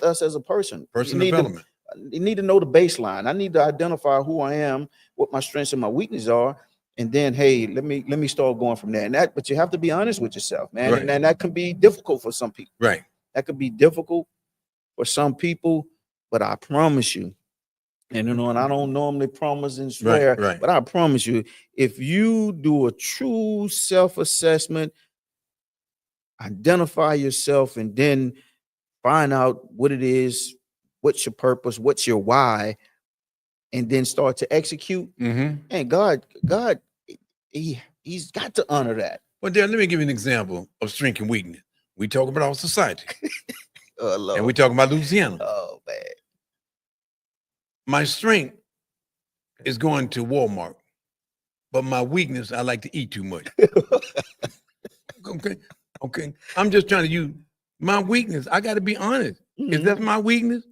Speaker 2: us as a person.
Speaker 1: Personal development.
Speaker 2: You need to know the baseline. I need to identify who I am, what my strengths and my weaknesses are, and then hey, let me start going from there. But you have to be honest with yourself, man.
Speaker 1: Right.
Speaker 2: And that can be difficult for some people.
Speaker 1: Right.
Speaker 2: That could be difficult for some people, but I promise you, and I don't normally promise and swear,
Speaker 1: Right.
Speaker 2: but I promise you, if you do a true self-assessment, identify yourself, and then find out what it is, what's your purpose, what's your why, and then start to execute.
Speaker 1: Mm-hmm.
Speaker 2: And God, he's got to honor that.
Speaker 1: Well, Dan, let me give you an example of strength and weakness. We talk about our society,
Speaker 2: Lord.
Speaker 1: and we talk about Louisiana.
Speaker 2: Oh man,
Speaker 1: my strength is going to Walmart, but my weakness, I like to eat too much. Okay. I'm just trying to use my weakness. I got to be honest. Is that my weakness?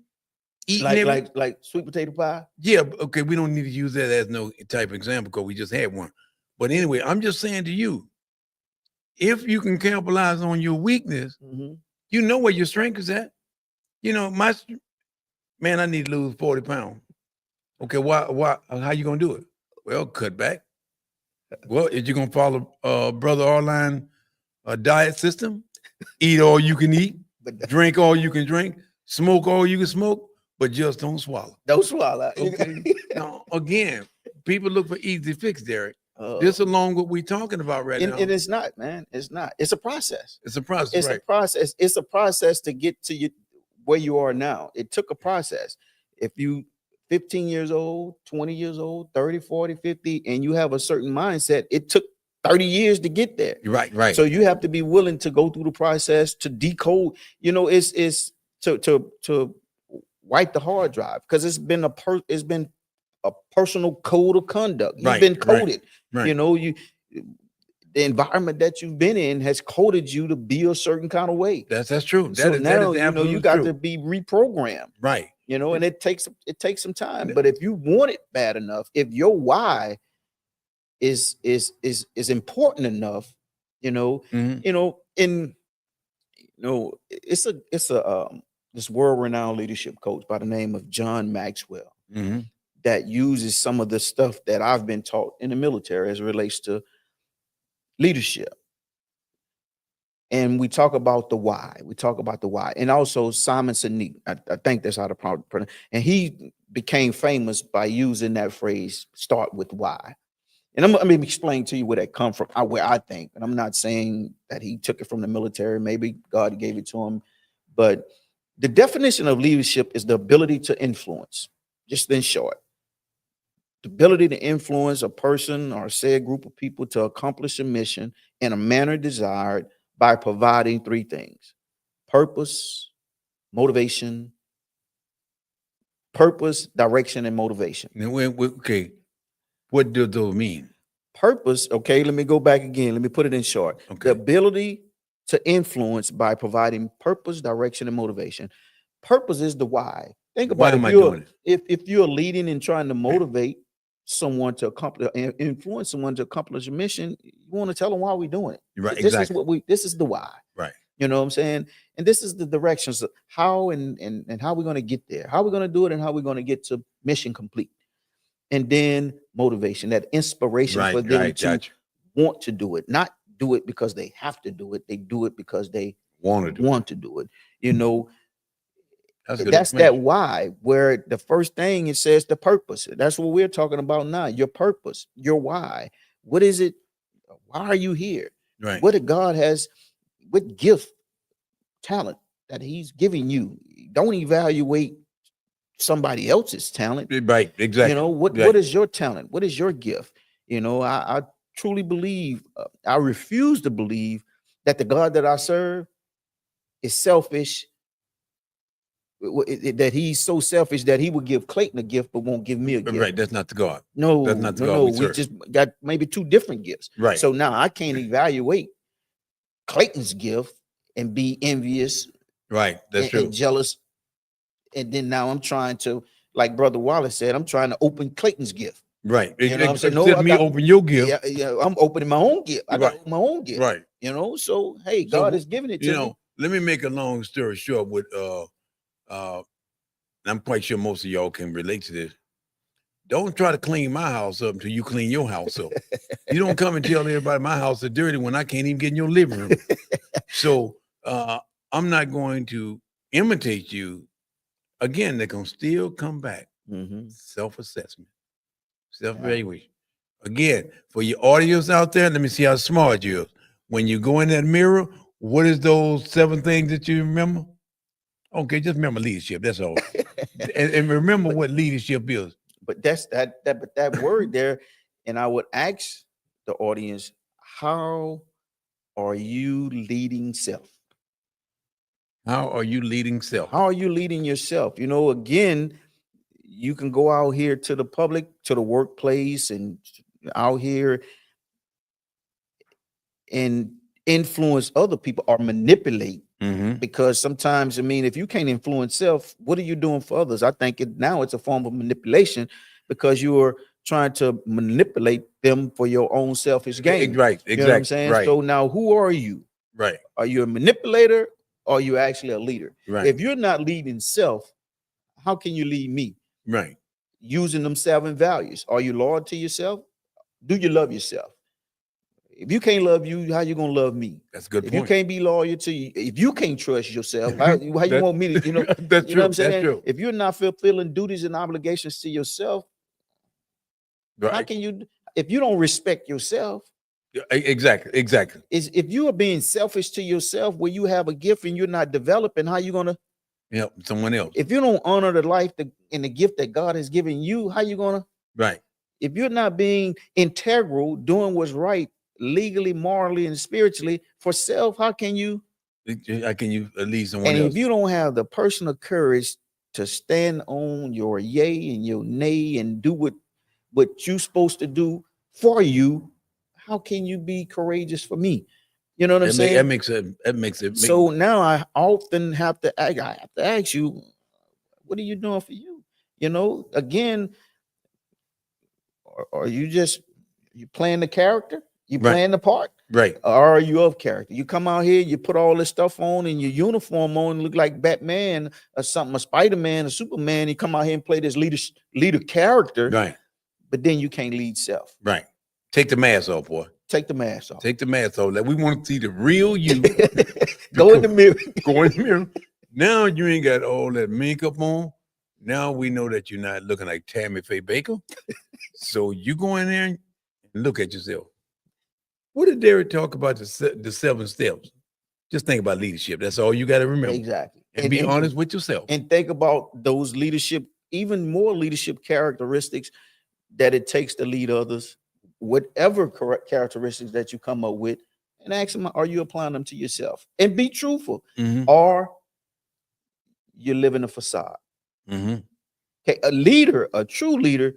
Speaker 2: Eating like sweet potato pie?
Speaker 1: Yeah. Okay. We don't need to use that as no type of example because we just had one. But anyway, I'm just saying to you, if you can capitalize on your weakness, you know where your strength is at. I need to lose 40 pounds. Okay, why? How you gonna do it? Well, cut back. Well, is you gonna follow Brother Arline diet system? Eat all you can eat, drink all you can drink, smoke all you can smoke, but just don't swallow.
Speaker 2: Don't swallow.
Speaker 1: Okay. Now, again, people look for easy fix, Derek. This along what we're talking about right now.
Speaker 2: And it's not, man. It's not. It's a process.
Speaker 1: It's a process.
Speaker 2: It's a process. It's a process to get to you where you are now. It took a process. If you 15 years old, 20 years old, 30, 40, 50, and you have a certain mindset, it took 30 years to get there.
Speaker 1: Right.
Speaker 2: So you have to be willing to go through the process to decode. It's to wipe the hard drive because it's been a personal code of conduct. You've been coded.
Speaker 1: Right.
Speaker 2: The environment that you've been in has coded you to be a certain kind of way.
Speaker 1: That's true.
Speaker 2: So now
Speaker 1: that is
Speaker 2: you got to be reprogrammed.
Speaker 1: Right.
Speaker 2: you know, and it takes some time. But if you want it bad enough, if your why is important enough, you know,
Speaker 1: Mhm.
Speaker 2: in it's a this world-renowned leadership coach by the name of John Maxwell
Speaker 1: Mhm.
Speaker 2: that uses some of the stuff that I've been taught in the military as it relates to leadership. And we talk about the why. We talk about the why. And also Simon Sinek, I think that's how to pronounce. And he became famous by using that phrase, start with why. And I'm going to explain to you where that come from, where I think. And I'm not saying that he took it from the military. Maybe God gave it to him. But the definition of leadership is the ability to influence, just in short. The ability to influence a person or say a group of people to accomplish a mission in a manner desired by providing three things: purpose, motivation, direction, and motivation.
Speaker 1: Now, okay, what do those mean?
Speaker 2: Purpose, okay, let me go back again. Let me put it in short.
Speaker 1: Okay.
Speaker 2: The ability to influence by providing purpose, direction, and motivation. Purpose is the why. Think
Speaker 1: Why
Speaker 2: about
Speaker 1: am I
Speaker 2: if you're
Speaker 1: doing
Speaker 2: if you're leading and trying to motivate someone to accomplish, influence someone to accomplish a mission, you want to tell them why we're doing it.
Speaker 1: Right,
Speaker 2: This is
Speaker 1: exactly.
Speaker 2: this is the why.
Speaker 1: Right.
Speaker 2: You know what I'm saying? And this is the directions of how and how we're going to get there, how we're going to do it, and how we're going to get to mission complete. And then motivation, that inspiration for
Speaker 1: Right,
Speaker 2: them
Speaker 1: right,
Speaker 2: to
Speaker 1: gotcha.
Speaker 2: want to do it, not do it because they have to do it. They do it because they
Speaker 1: Want to do it.
Speaker 2: want to do it. You know,
Speaker 1: That's a good
Speaker 2: that's that
Speaker 1: explanation.
Speaker 2: why, where the first thing it says the purpose. That's what we're talking about now. Your purpose, your why. What is it? Why are you here?
Speaker 1: Right.
Speaker 2: What did God has, what gift, talent that He's giving you? Don't evaluate somebody else's talent.
Speaker 1: Right, exactly.
Speaker 2: You know, what
Speaker 1: Right.
Speaker 2: is your talent? What is your gift? You know, I truly believe, I refuse to believe that the God that I serve is selfish, that he's so selfish that he would give Clayton a gift but won't give me a gift.
Speaker 1: Right, that's not the God.
Speaker 2: No,
Speaker 1: That's not the God
Speaker 2: no,
Speaker 1: we
Speaker 2: we
Speaker 1: serve.
Speaker 2: just got maybe two different gifts.
Speaker 1: Right.
Speaker 2: So now I can't evaluate Clayton's gift and be envious,
Speaker 1: Right, that's true.
Speaker 2: and jealous. And then now I'm trying to, like Brother Wallace said, I'm trying to open Clayton's gift.
Speaker 1: Right.
Speaker 2: You know what I'm saying?
Speaker 1: Except me open your gift.
Speaker 2: Yeah, yeah, I'm opening my own gift. I got
Speaker 1: Right.
Speaker 2: my own gift.
Speaker 1: Right.
Speaker 2: You know, so hey,
Speaker 1: So,
Speaker 2: God is giving it to
Speaker 1: you
Speaker 2: me.
Speaker 1: know, let me make a long story short with I'm quite sure most of y'all can relate to this. Don't try to clean my house up until you clean your house up. You don't come and tell everybody my house is dirty when I can't even get in your living room. So I'm not going to imitate you. Again, they're gonna still come back.
Speaker 2: Mm-hmm.
Speaker 1: Self-assessment, self-evaluation. Again, for your audience out there, let me see how smart you are. When you go in that mirror, what is those 7 things that you remember? Okay, just remember leadership. That's all. and remember what leadership is.
Speaker 2: But that's that word there. And I would ask the audience, how are you leading self?
Speaker 1: How are you leading self?
Speaker 2: How are you leading yourself? You know, again, you can go out here to the public, to the workplace, and out here and influence other people or manipulate.
Speaker 1: Mm-hmm.
Speaker 2: Because sometimes, I mean, if you can't influence self, what are you doing for others? I think now it's a form of manipulation because you are trying to manipulate them for your own selfish gain.
Speaker 1: Right, exactly.
Speaker 2: You know what I'm saying?
Speaker 1: Right.
Speaker 2: So now who are you?
Speaker 1: Right.
Speaker 2: Are you a manipulator or are you actually a leader?
Speaker 1: Right.
Speaker 2: If you're not leading self, how can you lead me?
Speaker 1: Right.
Speaker 2: Using them 7 values. Are you loyal to yourself? Do you love yourself? If you can't love you, how you gonna love me?
Speaker 1: That's a good
Speaker 2: If
Speaker 1: point.
Speaker 2: you can't be loyal to you, if you can't trust yourself, how you want me to, you know?
Speaker 1: That's
Speaker 2: You know
Speaker 1: true.
Speaker 2: what I'm saying?
Speaker 1: That's true.
Speaker 2: If you're not fulfilling duties and obligations to yourself, how
Speaker 1: Right.
Speaker 2: can you? If you don't respect yourself,
Speaker 1: Exactly. Exactly.
Speaker 2: is if you are being selfish to yourself, where you have a gift and you're not developing, how you gonna?
Speaker 1: Help someone else.
Speaker 2: If you don't honor the life and the gift that God has given you, how you gonna?
Speaker 1: Right.
Speaker 2: If you're not being integral, doing what's right legally, morally, and spiritually for self, how can you?
Speaker 1: How can you lead someone
Speaker 2: And
Speaker 1: else?
Speaker 2: if you don't have the personal courage to stand on your yay and your nay and do what you're supposed to do for you, how can you be courageous for me? You know what I'm saying?
Speaker 1: That makes it.
Speaker 2: So now I often have to ask you, What are you doing for you? You know, again, or you playing the character? You
Speaker 1: Right.
Speaker 2: playing the part?
Speaker 1: Right.
Speaker 2: Or are you of character? You come out here, you put all this stuff on and your uniform on, look like Batman or something, a Spider-Man, a Superman. You come out here and play this leader character,
Speaker 1: Right.
Speaker 2: but then you can't lead self.
Speaker 1: Right. Take the mask off, boy.
Speaker 2: Take the mask off.
Speaker 1: Take the mask off. Like, we want to see the real you.
Speaker 2: Go in the mirror.
Speaker 1: Go in the mirror. Now you ain't got all that makeup on. Now we know that you're not looking like Tammy Faye Baker. So you go in there and look at yourself. What did Derek talk about the 7 steps? Just think about leadership. That's all you got to remember.
Speaker 2: Exactly.
Speaker 1: And be honest with yourself.
Speaker 2: And think about those leadership, even more leadership characteristics that it takes to lead others, whatever correct characteristics that you come up with, and ask them, are you applying them to yourself? And be truthful.
Speaker 1: Mhm.
Speaker 2: Or you're living a facade.
Speaker 1: Mhm.
Speaker 2: Okay, a leader, a true leader,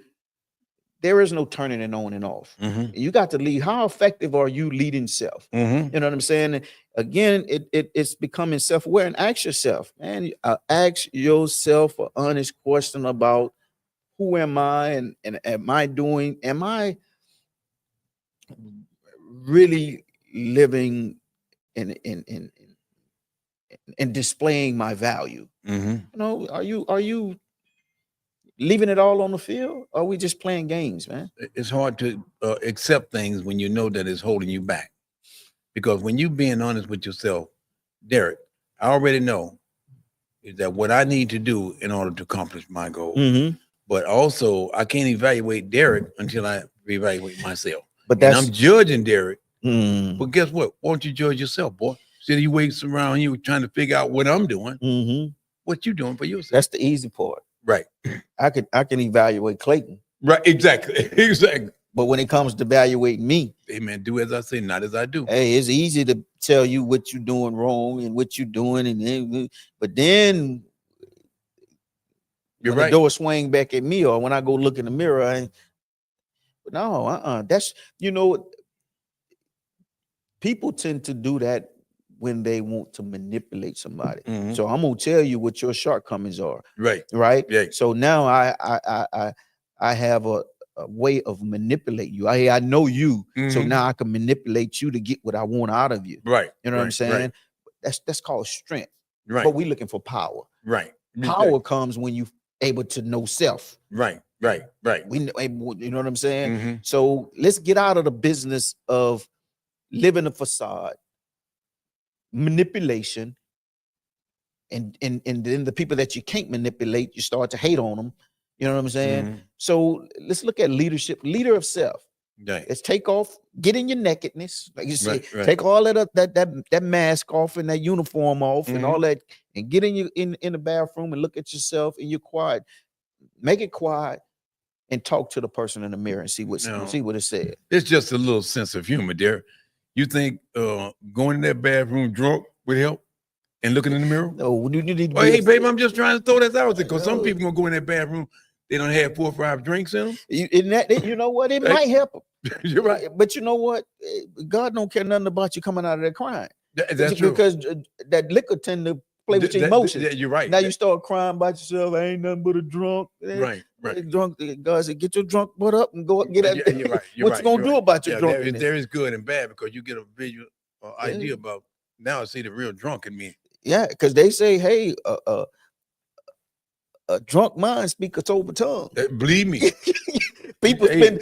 Speaker 2: there is no turning it on and off.
Speaker 1: Mhm.
Speaker 2: You got to lead. How effective are you leading self?
Speaker 1: Mhm.
Speaker 2: You know what I'm saying? And again, it's becoming self-aware. And ask yourself, man, ask yourself an honest question about who am I and am I really living and displaying my value?
Speaker 1: Mhm.
Speaker 2: You know, are you leaving it all on the field? Or are we just playing games, man?
Speaker 1: It's hard to accept things when you know that it's holding you back. Because when you being honest with yourself, Derek, I already know is that what I need to do in order to accomplish my goal.
Speaker 2: Mm-hmm.
Speaker 1: But also, I can't evaluate Derek until I evaluate myself.
Speaker 2: But
Speaker 1: And
Speaker 2: that's
Speaker 1: I'm judging Derek.
Speaker 2: mm,
Speaker 1: But guess what? Why don't you judge yourself, boy? Instead of you waiting around here trying to figure out what I'm doing,
Speaker 2: mhm.
Speaker 1: what you doing for yourself.
Speaker 2: That's the easy part.
Speaker 1: Right.
Speaker 2: I can evaluate Clayton,
Speaker 1: Right. Exactly. Exactly.
Speaker 2: but when it comes to evaluating me,
Speaker 1: Hey, man, do as I say, not as I do.
Speaker 2: hey, it's easy to tell you what you're doing wrong and what you're doing, but then
Speaker 1: You're
Speaker 2: when
Speaker 1: right.
Speaker 2: the door swing back at me, or when I go look in the mirror, that's people tend to do that when they want to manipulate somebody.
Speaker 1: Mhm.
Speaker 2: So I'm gonna tell you what your shortcomings are,
Speaker 1: Right.
Speaker 2: right?
Speaker 1: Right.
Speaker 2: So now I have a way of manipulating you. I know you, so
Speaker 1: Mhm.
Speaker 2: now I can manipulate you to get what I want out of you.
Speaker 1: Right.
Speaker 2: You know what I'm
Speaker 1: Right.
Speaker 2: saying?
Speaker 1: Right.
Speaker 2: That's called strength.
Speaker 1: Right.
Speaker 2: But we're looking for power.
Speaker 1: Right.
Speaker 2: Power comes when you able to know self.
Speaker 1: Right. Right. Right.
Speaker 2: We you know what I'm saying?
Speaker 1: Mhm.
Speaker 2: So let's get out of the business of living a facade, manipulation, and then the people that you can't manipulate, you start to hate on them. You know what I'm saying?
Speaker 1: Mhm.
Speaker 2: So let's look at leadership, leader of self.
Speaker 1: Right.
Speaker 2: Let's take off, get in your nakedness, like you say,
Speaker 1: Right.
Speaker 2: take all that mask off and that uniform off and
Speaker 1: Mm-hmm.
Speaker 2: all that, and get in the bathroom and look at yourself and you're quiet. Make it quiet and talk to the person in the mirror and see what it said.
Speaker 1: It's just a little sense of humor, Derek. You think going in that bathroom drunk would help? And looking in the mirror?
Speaker 2: No, you need to
Speaker 1: Oh, hey, baby, I'm just trying to throw that out there because some
Speaker 2: No.
Speaker 1: people gonna go in that bathroom, they don't have 4 or 5 drinks in them.
Speaker 2: you know what? It might help them.
Speaker 1: You're right.
Speaker 2: But you know what? God don't care nothing about you coming out of there crying.
Speaker 1: That's true.
Speaker 2: Because that liquor tend to play with your emotions.
Speaker 1: You're right.
Speaker 2: Now you start crying about yourself. I ain't nothing but a drunk.
Speaker 1: Right, right.
Speaker 2: Drunk. God said, get your drunk butt up and go get out.
Speaker 1: You're right.
Speaker 2: What you gonna do about your drunk?
Speaker 1: There is good and bad because you get a visual idea about now. I see the real drunk in me.
Speaker 2: Yeah, because they say, hey, a drunk mind speaketh over tongue.
Speaker 1: Believe me.
Speaker 2: people tend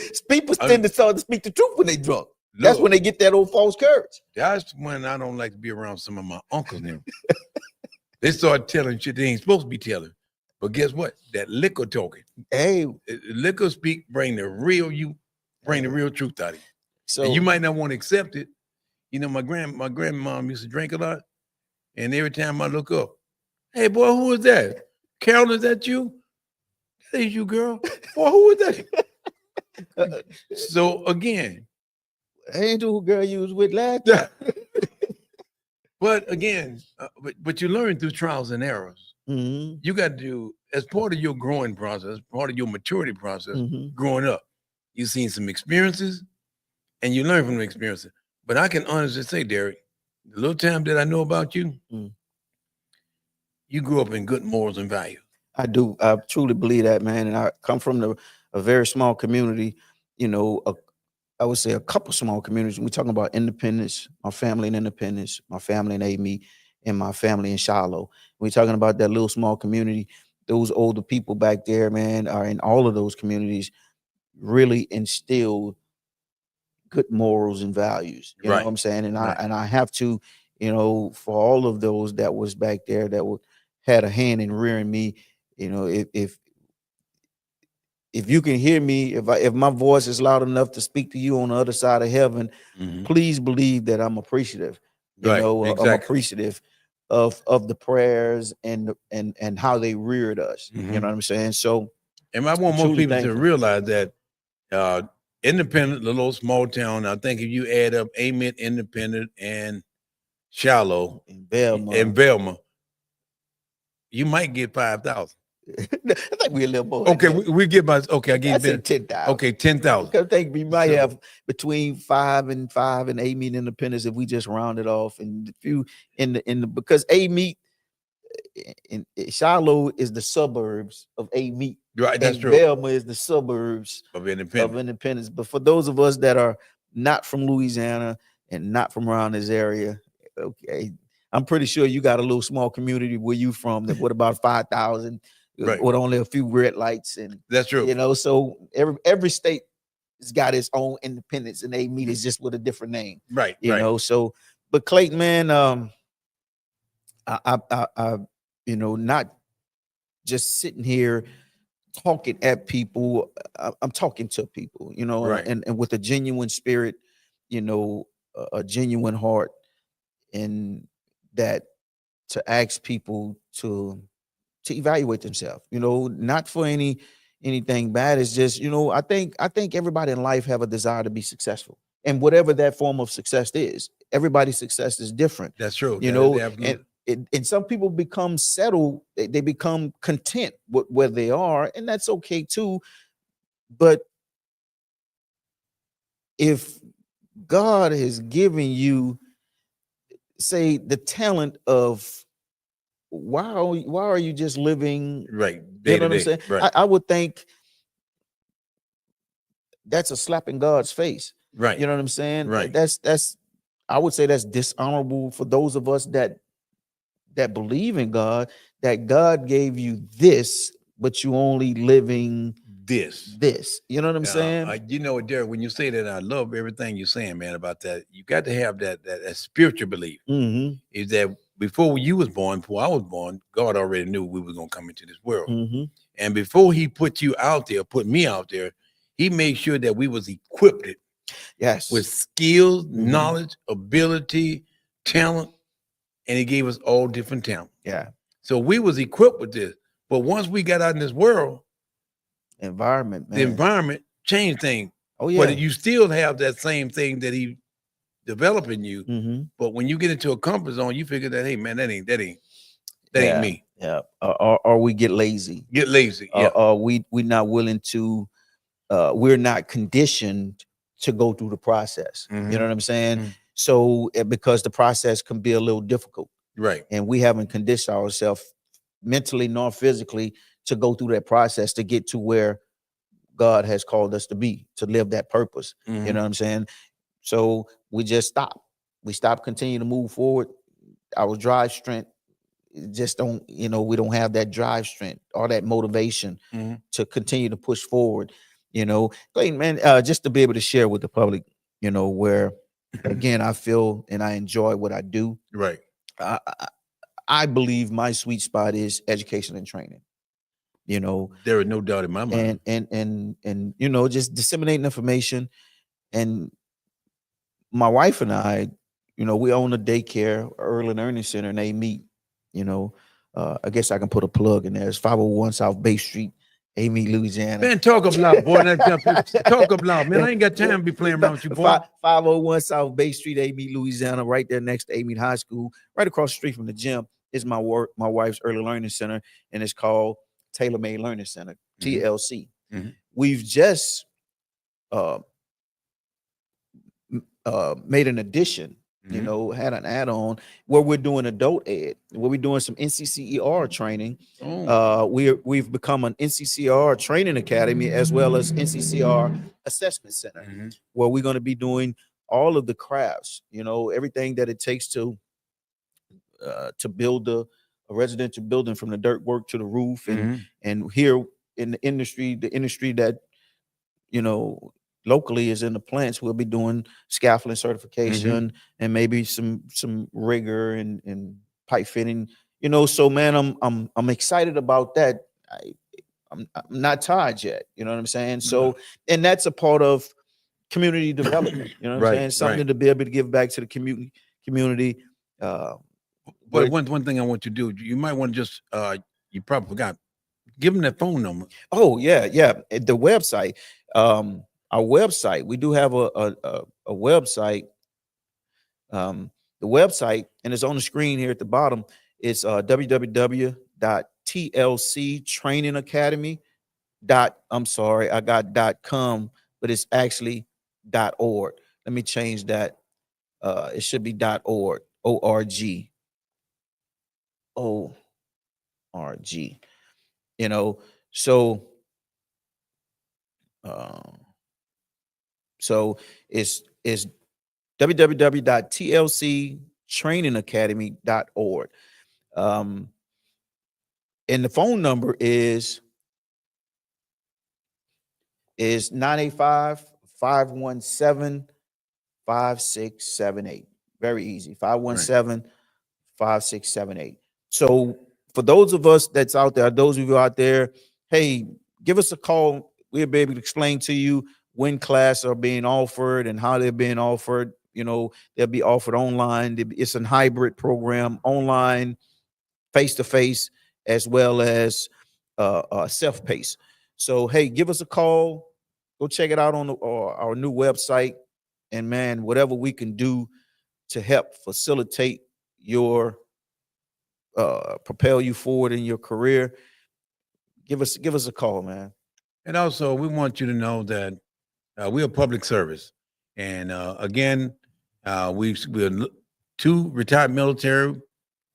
Speaker 2: to start to speak the truth when they drunk. That's when they get that old false courage.
Speaker 1: That's when I don't like to be around some of my uncles now. They start telling shit they ain't supposed to be telling. But guess what? That liquor talking.
Speaker 2: Hey,
Speaker 1: liquor speak, bring the real truth out of you.
Speaker 2: So
Speaker 1: and you might not want to accept it. You know, my grandmom used to drink a lot. And every time I look up, hey boy, who is that? Carol, is that you? That is you, girl. Boy, who is that? So again,
Speaker 2: I ain't who girl you was with last time.
Speaker 1: But again, but you learn through trials and errors.
Speaker 2: Mm-hmm.
Speaker 1: You got to, as part of your growing process, part of your maturity process,
Speaker 2: Mm-hmm.
Speaker 1: growing up, you've seen some experiences and you learn from the experiences. But I can honestly say, Derek, the little time that I know about you, you grew up in good morals and values.
Speaker 2: I do. I truly believe that, man. And I come from a very small community, you know, I would say a couple small communities. We're talking about Independence, my family in Independence, my family in Amy, and my family in Shiloh. We're talking about that little small community. Those older people back there, man, are in all of those communities really instilled good morals and values. You know what
Speaker 1: Right.
Speaker 2: I'm saying? And
Speaker 1: Right.
Speaker 2: I have to, you know, for all of those that was back there that would had a hand in rearing me, you know, if you can hear me, if my voice is loud enough to speak to you on the other side of heaven,
Speaker 1: Mhm.
Speaker 2: please believe that I'm appreciative. You
Speaker 1: Right.
Speaker 2: know, I'm
Speaker 1: Exactly.
Speaker 2: appreciative of the prayers and how they reared us. You know
Speaker 1: Mhm.
Speaker 2: what I'm saying? So
Speaker 1: And I
Speaker 2: I'm
Speaker 1: want most
Speaker 2: truly
Speaker 1: people to
Speaker 2: thankful.
Speaker 1: realize that uh, Independent, little small town. I think if you add up Amen, Independent, and Shallow
Speaker 2: In
Speaker 1: and
Speaker 2: Belmont,
Speaker 1: Velma, you might get 5,000.
Speaker 2: I think we a little more than
Speaker 1: Okay,
Speaker 2: that.
Speaker 1: we get by. Okay, I
Speaker 2: I
Speaker 1: get
Speaker 2: say
Speaker 1: better.
Speaker 2: 10,000.
Speaker 1: Okay, 10,000.
Speaker 2: Because I think we might
Speaker 1: So
Speaker 2: have between 5 and 8 meat independence if we just round it off, and a few in the because A meat in Shiloh is the suburbs of A meat,
Speaker 1: right, that's
Speaker 2: and
Speaker 1: true.
Speaker 2: Velma is the suburbs
Speaker 1: Of
Speaker 2: of
Speaker 1: Independent.
Speaker 2: Independence. But for those of us that are not from Louisiana and not from around this area, okay, I'm pretty sure you got a little small community where you from that what about 5,000
Speaker 1: Right.
Speaker 2: with only a few red lights, and
Speaker 1: That's true.
Speaker 2: you know, so every state has got its own independence, and they meet is just with a different name,
Speaker 1: Right.
Speaker 2: you
Speaker 1: Right.
Speaker 2: know. So, but Clayton, man, I you know, not just sitting here talking at people. I'm talking to people, you know,
Speaker 1: Right.
Speaker 2: and with a genuine spirit, you know, a genuine heart, and that to ask people to evaluate themselves, you know, not for anything bad. It's just, you know, I think everybody in life have a desire to be successful. And whatever that form of success is, everybody's success is different,
Speaker 1: That's true.
Speaker 2: you
Speaker 1: That is
Speaker 2: know,
Speaker 1: absolute.
Speaker 2: and some people become settled, they become content with where they are, and that's okay too. But if God has given you, say, the talent of why are you just living,
Speaker 1: Right.
Speaker 2: you
Speaker 1: Day
Speaker 2: know
Speaker 1: to
Speaker 2: what I'm
Speaker 1: day.
Speaker 2: saying?
Speaker 1: Right.
Speaker 2: I would think that's a slap in God's face.
Speaker 1: Right.
Speaker 2: You know what I'm saying?
Speaker 1: Right.
Speaker 2: That's I would say that's dishonorable for those of us that believe in God, that God gave you this, but you only living
Speaker 1: This.
Speaker 2: this. You know what I'm saying?
Speaker 1: You know what, Derek, when you say that, I love everything you're saying, man, about that. You got to have that spiritual belief.
Speaker 2: Mm-hmm.
Speaker 1: Is that before you was born, before I was born, God already knew we were gonna come into this world.
Speaker 2: Mm-hmm.
Speaker 1: And before he put you out there, put me out there, he made sure that we was equipped
Speaker 2: Yes.
Speaker 1: with skills,
Speaker 2: Mhm.
Speaker 1: knowledge, ability, talent, and he gave us all different talent.
Speaker 2: Yeah.
Speaker 1: So we was equipped with this. But once we got out in this world,
Speaker 2: Environment,
Speaker 1: the
Speaker 2: man.
Speaker 1: environment changed things.
Speaker 2: Oh yeah.
Speaker 1: But you still have that same thing that he developed in you.
Speaker 2: Mm-hmm.
Speaker 1: But when you get into a comfort zone, you figure that, hey man, that ain't
Speaker 2: Yeah.
Speaker 1: me.
Speaker 2: Yeah. Or we get lazy.
Speaker 1: Get lazy. Yeah.
Speaker 2: We not willing to. We're not conditioned to go through the process. You know
Speaker 1: Mhm.
Speaker 2: what I'm saying?
Speaker 1: Mhm.
Speaker 2: So because the process can be a little difficult,
Speaker 1: Right.
Speaker 2: and we haven't conditioned ourselves mentally nor physically to go through that process to get to where God has called us to be, to live that purpose. You
Speaker 1: Mhm.
Speaker 2: know what I'm saying? So we just stop. We stop, continue to move forward. Our drive strength just don't, you know, we don't have that drive strength or that motivation
Speaker 1: Mhm.
Speaker 2: to continue to push forward. You know, Clayton, man, just to be able to share with the public, you know, where again I feel and I enjoy what I do.
Speaker 1: Right.
Speaker 2: I, I I believe my sweet spot is education and training. You know,
Speaker 1: There is no doubt in my mind.
Speaker 2: and you know, just disseminating information. And my wife and I, you know, we own a daycare, early learning center, and they meet. You know, I guess I can put a plug in there. It's 501 South Bay Street, Amy, Louisiana.
Speaker 1: Man, talk up loud, boy. Talk up loud, man. I ain't got time to be playing around with you, boy.
Speaker 2: 501 South Bay Street, Amy, Louisiana, right there next to Amy High School, right across the street from the gym is my wife's early learning center, and it's called Taylor Made Learning Center, TLC.
Speaker 1: Mhm.
Speaker 2: We've just made an addition you know, had an add-on where we're doing adult ed, where we're doing some NCCER training.
Speaker 1: Oh,
Speaker 2: We've become an NCCER training academy as well as NCCER assessment center,
Speaker 1: mhm.
Speaker 2: where we're going to be doing all of the crafts, you know, everything that it takes to build a residential building from the dirt work to the roof,
Speaker 1: Mhm.
Speaker 2: and here in the industry that, you know, locally is in the plants, we'll be doing scaffolding certification and maybe some rigor and pipe fitting, you know. So man, I'm excited about that. I'm not tired yet, you know what I'm saying? So, and that's a part of community development, you know what I'm
Speaker 1: Right,
Speaker 2: saying? Something
Speaker 1: right.
Speaker 2: to be able to give back to the community. Uh,
Speaker 1: But
Speaker 2: but
Speaker 1: one thing I want you to do, you might want to just you probably forgot. Give them that phone number.
Speaker 2: Oh yeah. The website, our website. We do have a website. The website, and it's on the screen here at the bottom. It's www.tlctrainingacademy. I'm sorry, I got .com, but it's actually .org. Let me change that. It should be .org. O-R-G. O-R-G. You know, so uh, so it's www.tlctrainingacademy.org. And the phone number is 985-517-5678. Very easy. 517-5678. So for those of us that's out there, those of you out there, hey, give us a call. We'll be able to explain to you when classes are being offered and how they're being offered. You know, they'll be offered online. It's a hybrid program, online, face-to-face, as well as self-paced. So, hey, give us a call. Go check it out on our new website. And man, whatever we can do to help facilitate your propel you forward in your career, give us a call, man.
Speaker 1: And also, we want you to know that we're a public service. And again, we're two retired military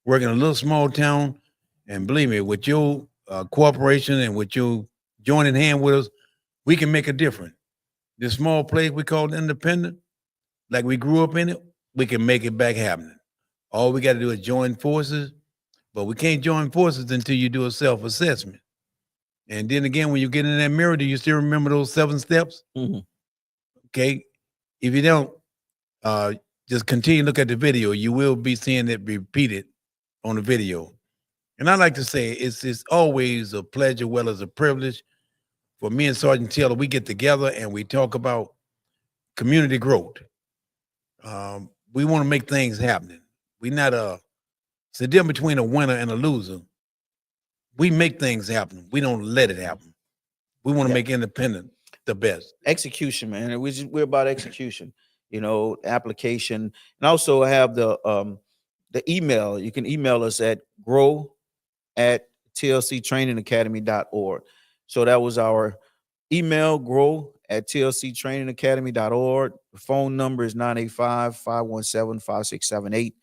Speaker 1: working in a little small town. And believe me, with your cooperation and with your joining hand with us, we can make a difference. This small place we call Independent, like we grew up in it, we can make it back happening. All we got to do is join forces, but we can't join forces until you do a self assessment. And then again, when you get in that mirror, do you still remember those 7 steps?
Speaker 2: Mhm.
Speaker 1: Okay. If you don't, uh, just continue to look at the video. You will be seeing it repeated on the video. And I like to say it's always a pleasure, well as a privilege for me and Sergeant Taylor. We get together and we talk about community growth. We want to make things happen. We not it's the difference between a winner and a loser. We make things happen. We don't let it happen. We want to
Speaker 2: Yeah.
Speaker 1: make independent the best.
Speaker 2: Execution, man. We're about execution, you know, application. And also I have the email. You can email us at grow@tlctrainingacademy.org. So that was our email, grow@tlctrainingacademy.org. The phone number is 985-517-5678.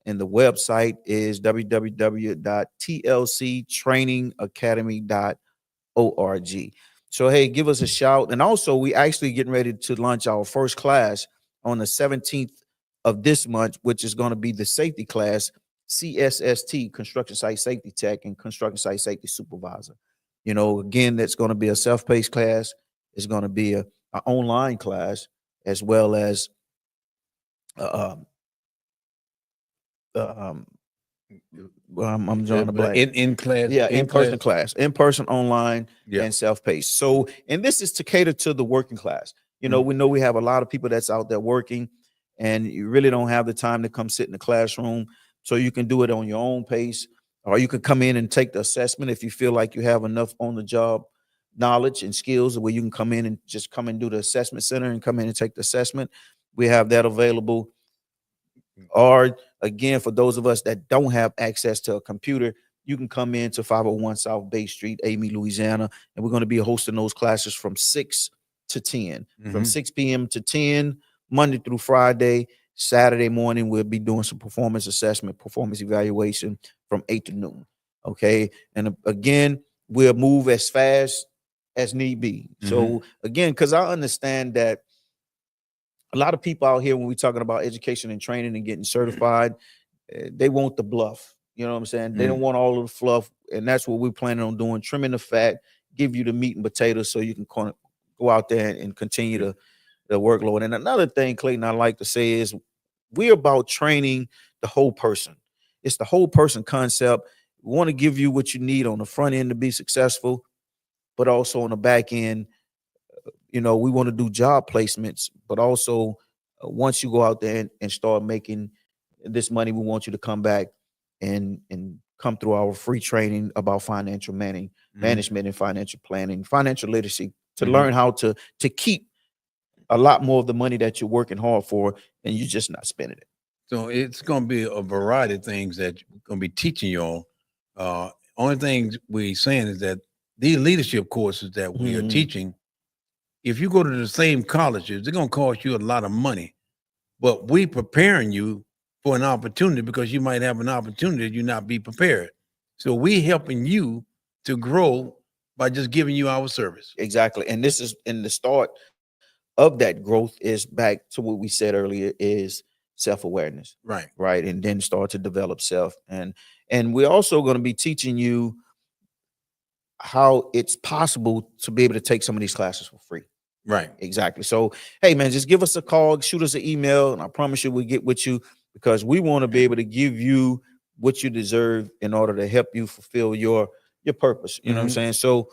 Speaker 2: And the website is www.tlctrainingacademy.org. So, hey, give us a shout. And also, we actually getting ready to launch our first class on the 17th of this month, which is going to be the safety class, CSST, Construction Site Safety Tech, and Construction Site Safety Supervisor. You know, again, that's going to be a self-paced class. It's going to be an online class, as well as I'm drawing a blank.
Speaker 1: In class,
Speaker 2: Yeah,
Speaker 1: in
Speaker 2: in-person
Speaker 1: class.
Speaker 2: in-person, online,
Speaker 1: Yeah.
Speaker 2: and self-paced. So, and this is to cater to the working class. You know, we know we have a lot of people that's out there working, and you really don't have the time to come sit in the classroom. So you can do it on your own pace, or you can come in and take the assessment if you feel like you have enough on the job knowledge and skills where you can come in and just come and do the assessment center and come in and take the assessment. We have that available. Or again, for those of us that don't have access to a computer, you can come into 501 South Bay Street, Amy, Louisiana, and we're going to be hosting those classes from 6 to 10, from 6 p.m. to 10, Monday through Friday, Saturday morning, we'll be doing some performance assessment, performance evaluation from 8 to noon. Okay. And again, we'll move as fast as need be. So again, because I understand that a lot of people out here, when we're talking about education and training and getting certified, they want the bluff. You know what I'm saying? They don't want all of the fluff. And that's what we're planning on doing, trimming the fat, give you the meat and potatoes so you can kind of go out there and continue the workload. And another thing, Clayton, I like to say is we're about training the whole person. It's the whole person concept. We want to give you what you need on the front end to be successful, but also on the back end, you know, we want to do job placements, but also once you go out there and start making this money, we want you to come back and come through our free training about financial management and financial planning, financial literacy, to learn how to keep a lot more of the money that you're working hard for and you're just not spending it.
Speaker 1: So it's going to be a variety of things that we're going to be teaching y'all. Only thing we're saying is that these leadership courses that we are teaching, if you go to the same colleges, they're going to cost you a lot of money. But we preparing you for an opportunity because you might have an opportunity that you not be prepared. So we helping you to grow by just giving you our service.
Speaker 2: Exactly. And this is in the start of that growth is back to what we said earlier is self-awareness. Right. And then start to develop self. And we're also going to be teaching you how it's possible to be able to take some of these classes for free.
Speaker 1: Right.
Speaker 2: Exactly. So, hey, man, just give us a call, shoot us an email, and I promise you we'll get with you because we want to be able to give you what you deserve in order to help you fulfill your purpose. You know what I'm saying? So,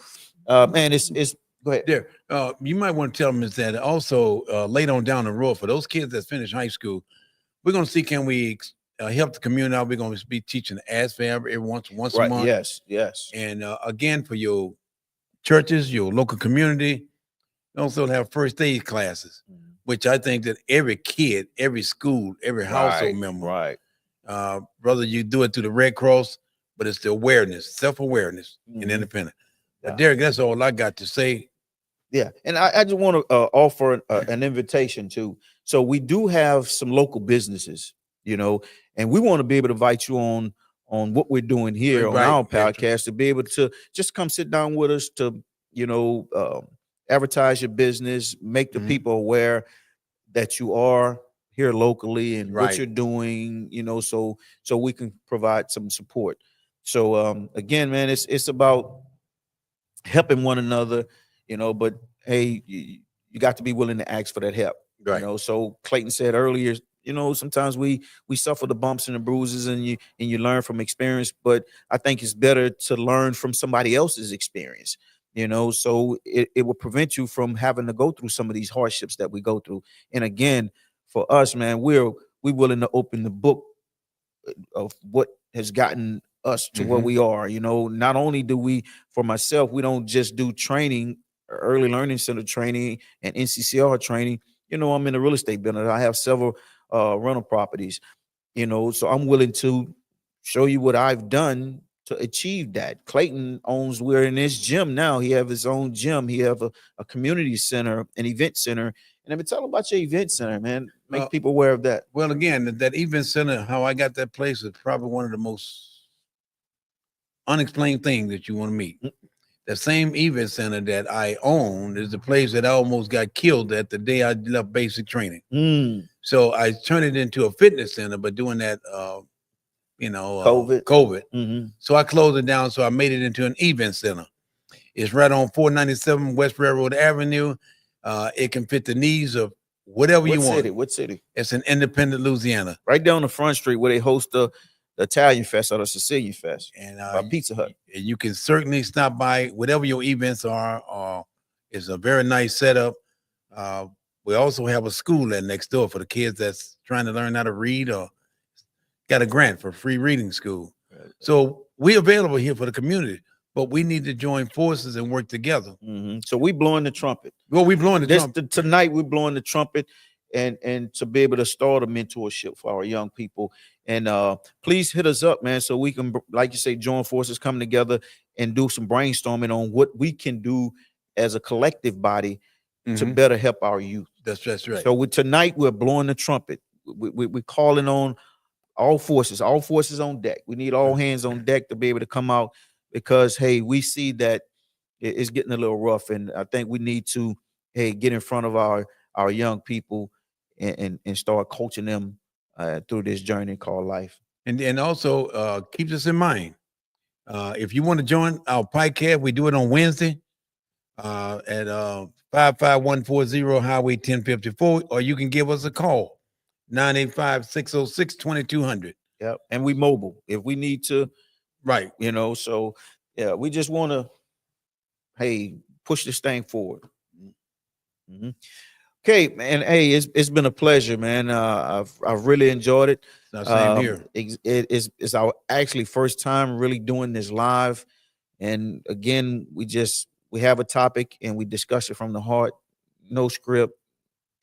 Speaker 2: man, it's go ahead.
Speaker 1: There, you might want to tell them is that also later on down the road for those kids that finish high school, we're going to see can we help the community out. We're going to be teaching ASFAB every once a month.
Speaker 2: Yes.
Speaker 1: And again, for your churches, your local community, we also have first aid classes, which I think that every kid, every school, every household member, whether you do it through the Red Cross, but it's the awareness, self-awareness, and independent. But Derek, that's all I got to say.
Speaker 2: Yeah, and I just want to offer an invitation too. So we do have some local businesses, you know, and we want to be able to invite you on what we're doing here on our podcast to be able to just come sit down with us to, you know, advertise your business, make the people aware that you are here locally and what you're doing, you know, so we can provide some support. So again, man, it's about helping one another, you know, but hey, you got to be willing to ask for that help. You know, so Clayton said earlier, you know, sometimes we suffer the bumps and the bruises and you learn from experience, but I think it's better to learn from somebody else's experience, you know, so it will prevent you from having to go through some of these hardships that we go through. And again, for us, man, we're willing to open the book of what has gotten us to where we are. You know, not only do we, for myself, we don't just do training, early learning center training and NCCR training. You know, I'm in the real estate business. I have several rental properties, you know, so I'm willing to show you what I've done to achieve that. Clayton we're in his gym now. He have his own gym. He have a community center, an event center. And let me tell him about your event center, man. Make people aware of that.
Speaker 1: Well, again, that event center, how I got that place is probably one of the most unexplained things that you want to meet. The same event center that I own is the place that I almost got killed at the day I left basic training. So I turned it into a fitness center, but doing that, you know, COVID. So I closed it down. So I made it into an event center. It's right on 497 West Railroad Avenue. It can fit the needs of whatever you want.
Speaker 2: What city?
Speaker 1: It's in Independent, Louisiana.
Speaker 2: Right down the front street where they host the Italian Fest or the Sicilian Fest
Speaker 1: and
Speaker 2: by Pizza Hut.
Speaker 1: You can certainly stop by whatever your events are. It's a very nice setup. We also have a school there next door for the kids that's trying to learn how to read or got a grant for free reading school. So we're available here for the community, but we need to join forces and work together.
Speaker 2: So we blowing the trumpet.
Speaker 1: Well, we blowing the trumpet.
Speaker 2: Tonight we're blowing the trumpet and to be able to start a mentorship for our young people. And please hit us up, man, so we can, like you say, join forces, come together and do some brainstorming on what we can do as a collective body to better help our youth.
Speaker 1: That's right.
Speaker 2: So tonight we're blowing the trumpet. we're calling on all forces on deck. We need all hands on deck to be able to come out, because hey, we see that it's getting a little rough, and I think we need to get in front of our young people and start coaching them through this journey called life.
Speaker 1: And also keep this in mind. If you want to join our podcast, we do it on Wednesday at 55140 Highway 1054, or you can give us a call, 985-606-2200.
Speaker 2: Yep. And we mobile if we need to.
Speaker 1: Right.
Speaker 2: So yeah, we just want to, push this thing forward. Mm-hmm. Okay, man. Hey, it's been a pleasure, man. I've really enjoyed it.
Speaker 1: Same here.
Speaker 2: It's our actually first time really doing this live, and again, we have a topic and we discuss it from the heart, no script,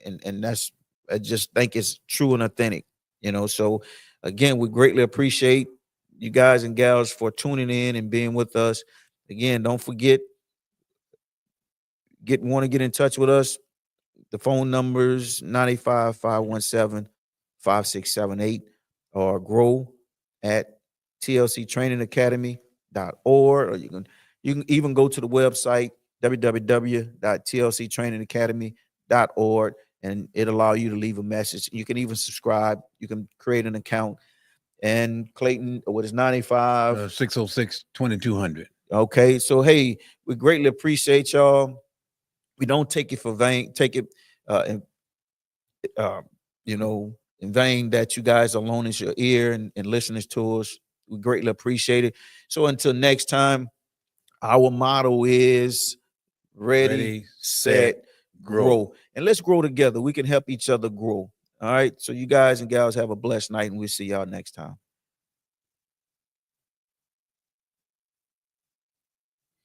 Speaker 2: and that's, I just think it's true and authentic. So again, we greatly appreciate you guys and gals for tuning in and being with us. Again, don't forget, want to get in touch with us. The phone numbers 985-517-5678, or grow at tlctrainingacademy.org, or you can even go to the website www.tlctrainingacademy.org, and it'll allow you to leave a message. You can even subscribe. You can create an account. And Clayton, what is 95
Speaker 1: 606-2200.
Speaker 2: Okay, so hey, we greatly appreciate y'all. We don't take it for vain. Take it, in vain that you guys are loaning us your ear and listening to us. We greatly appreciate it. So until next time, our motto is ready, set, grow. And let's grow together. We can help each other grow. All right. So you guys and gals have a blessed night, and we'll see y'all next time.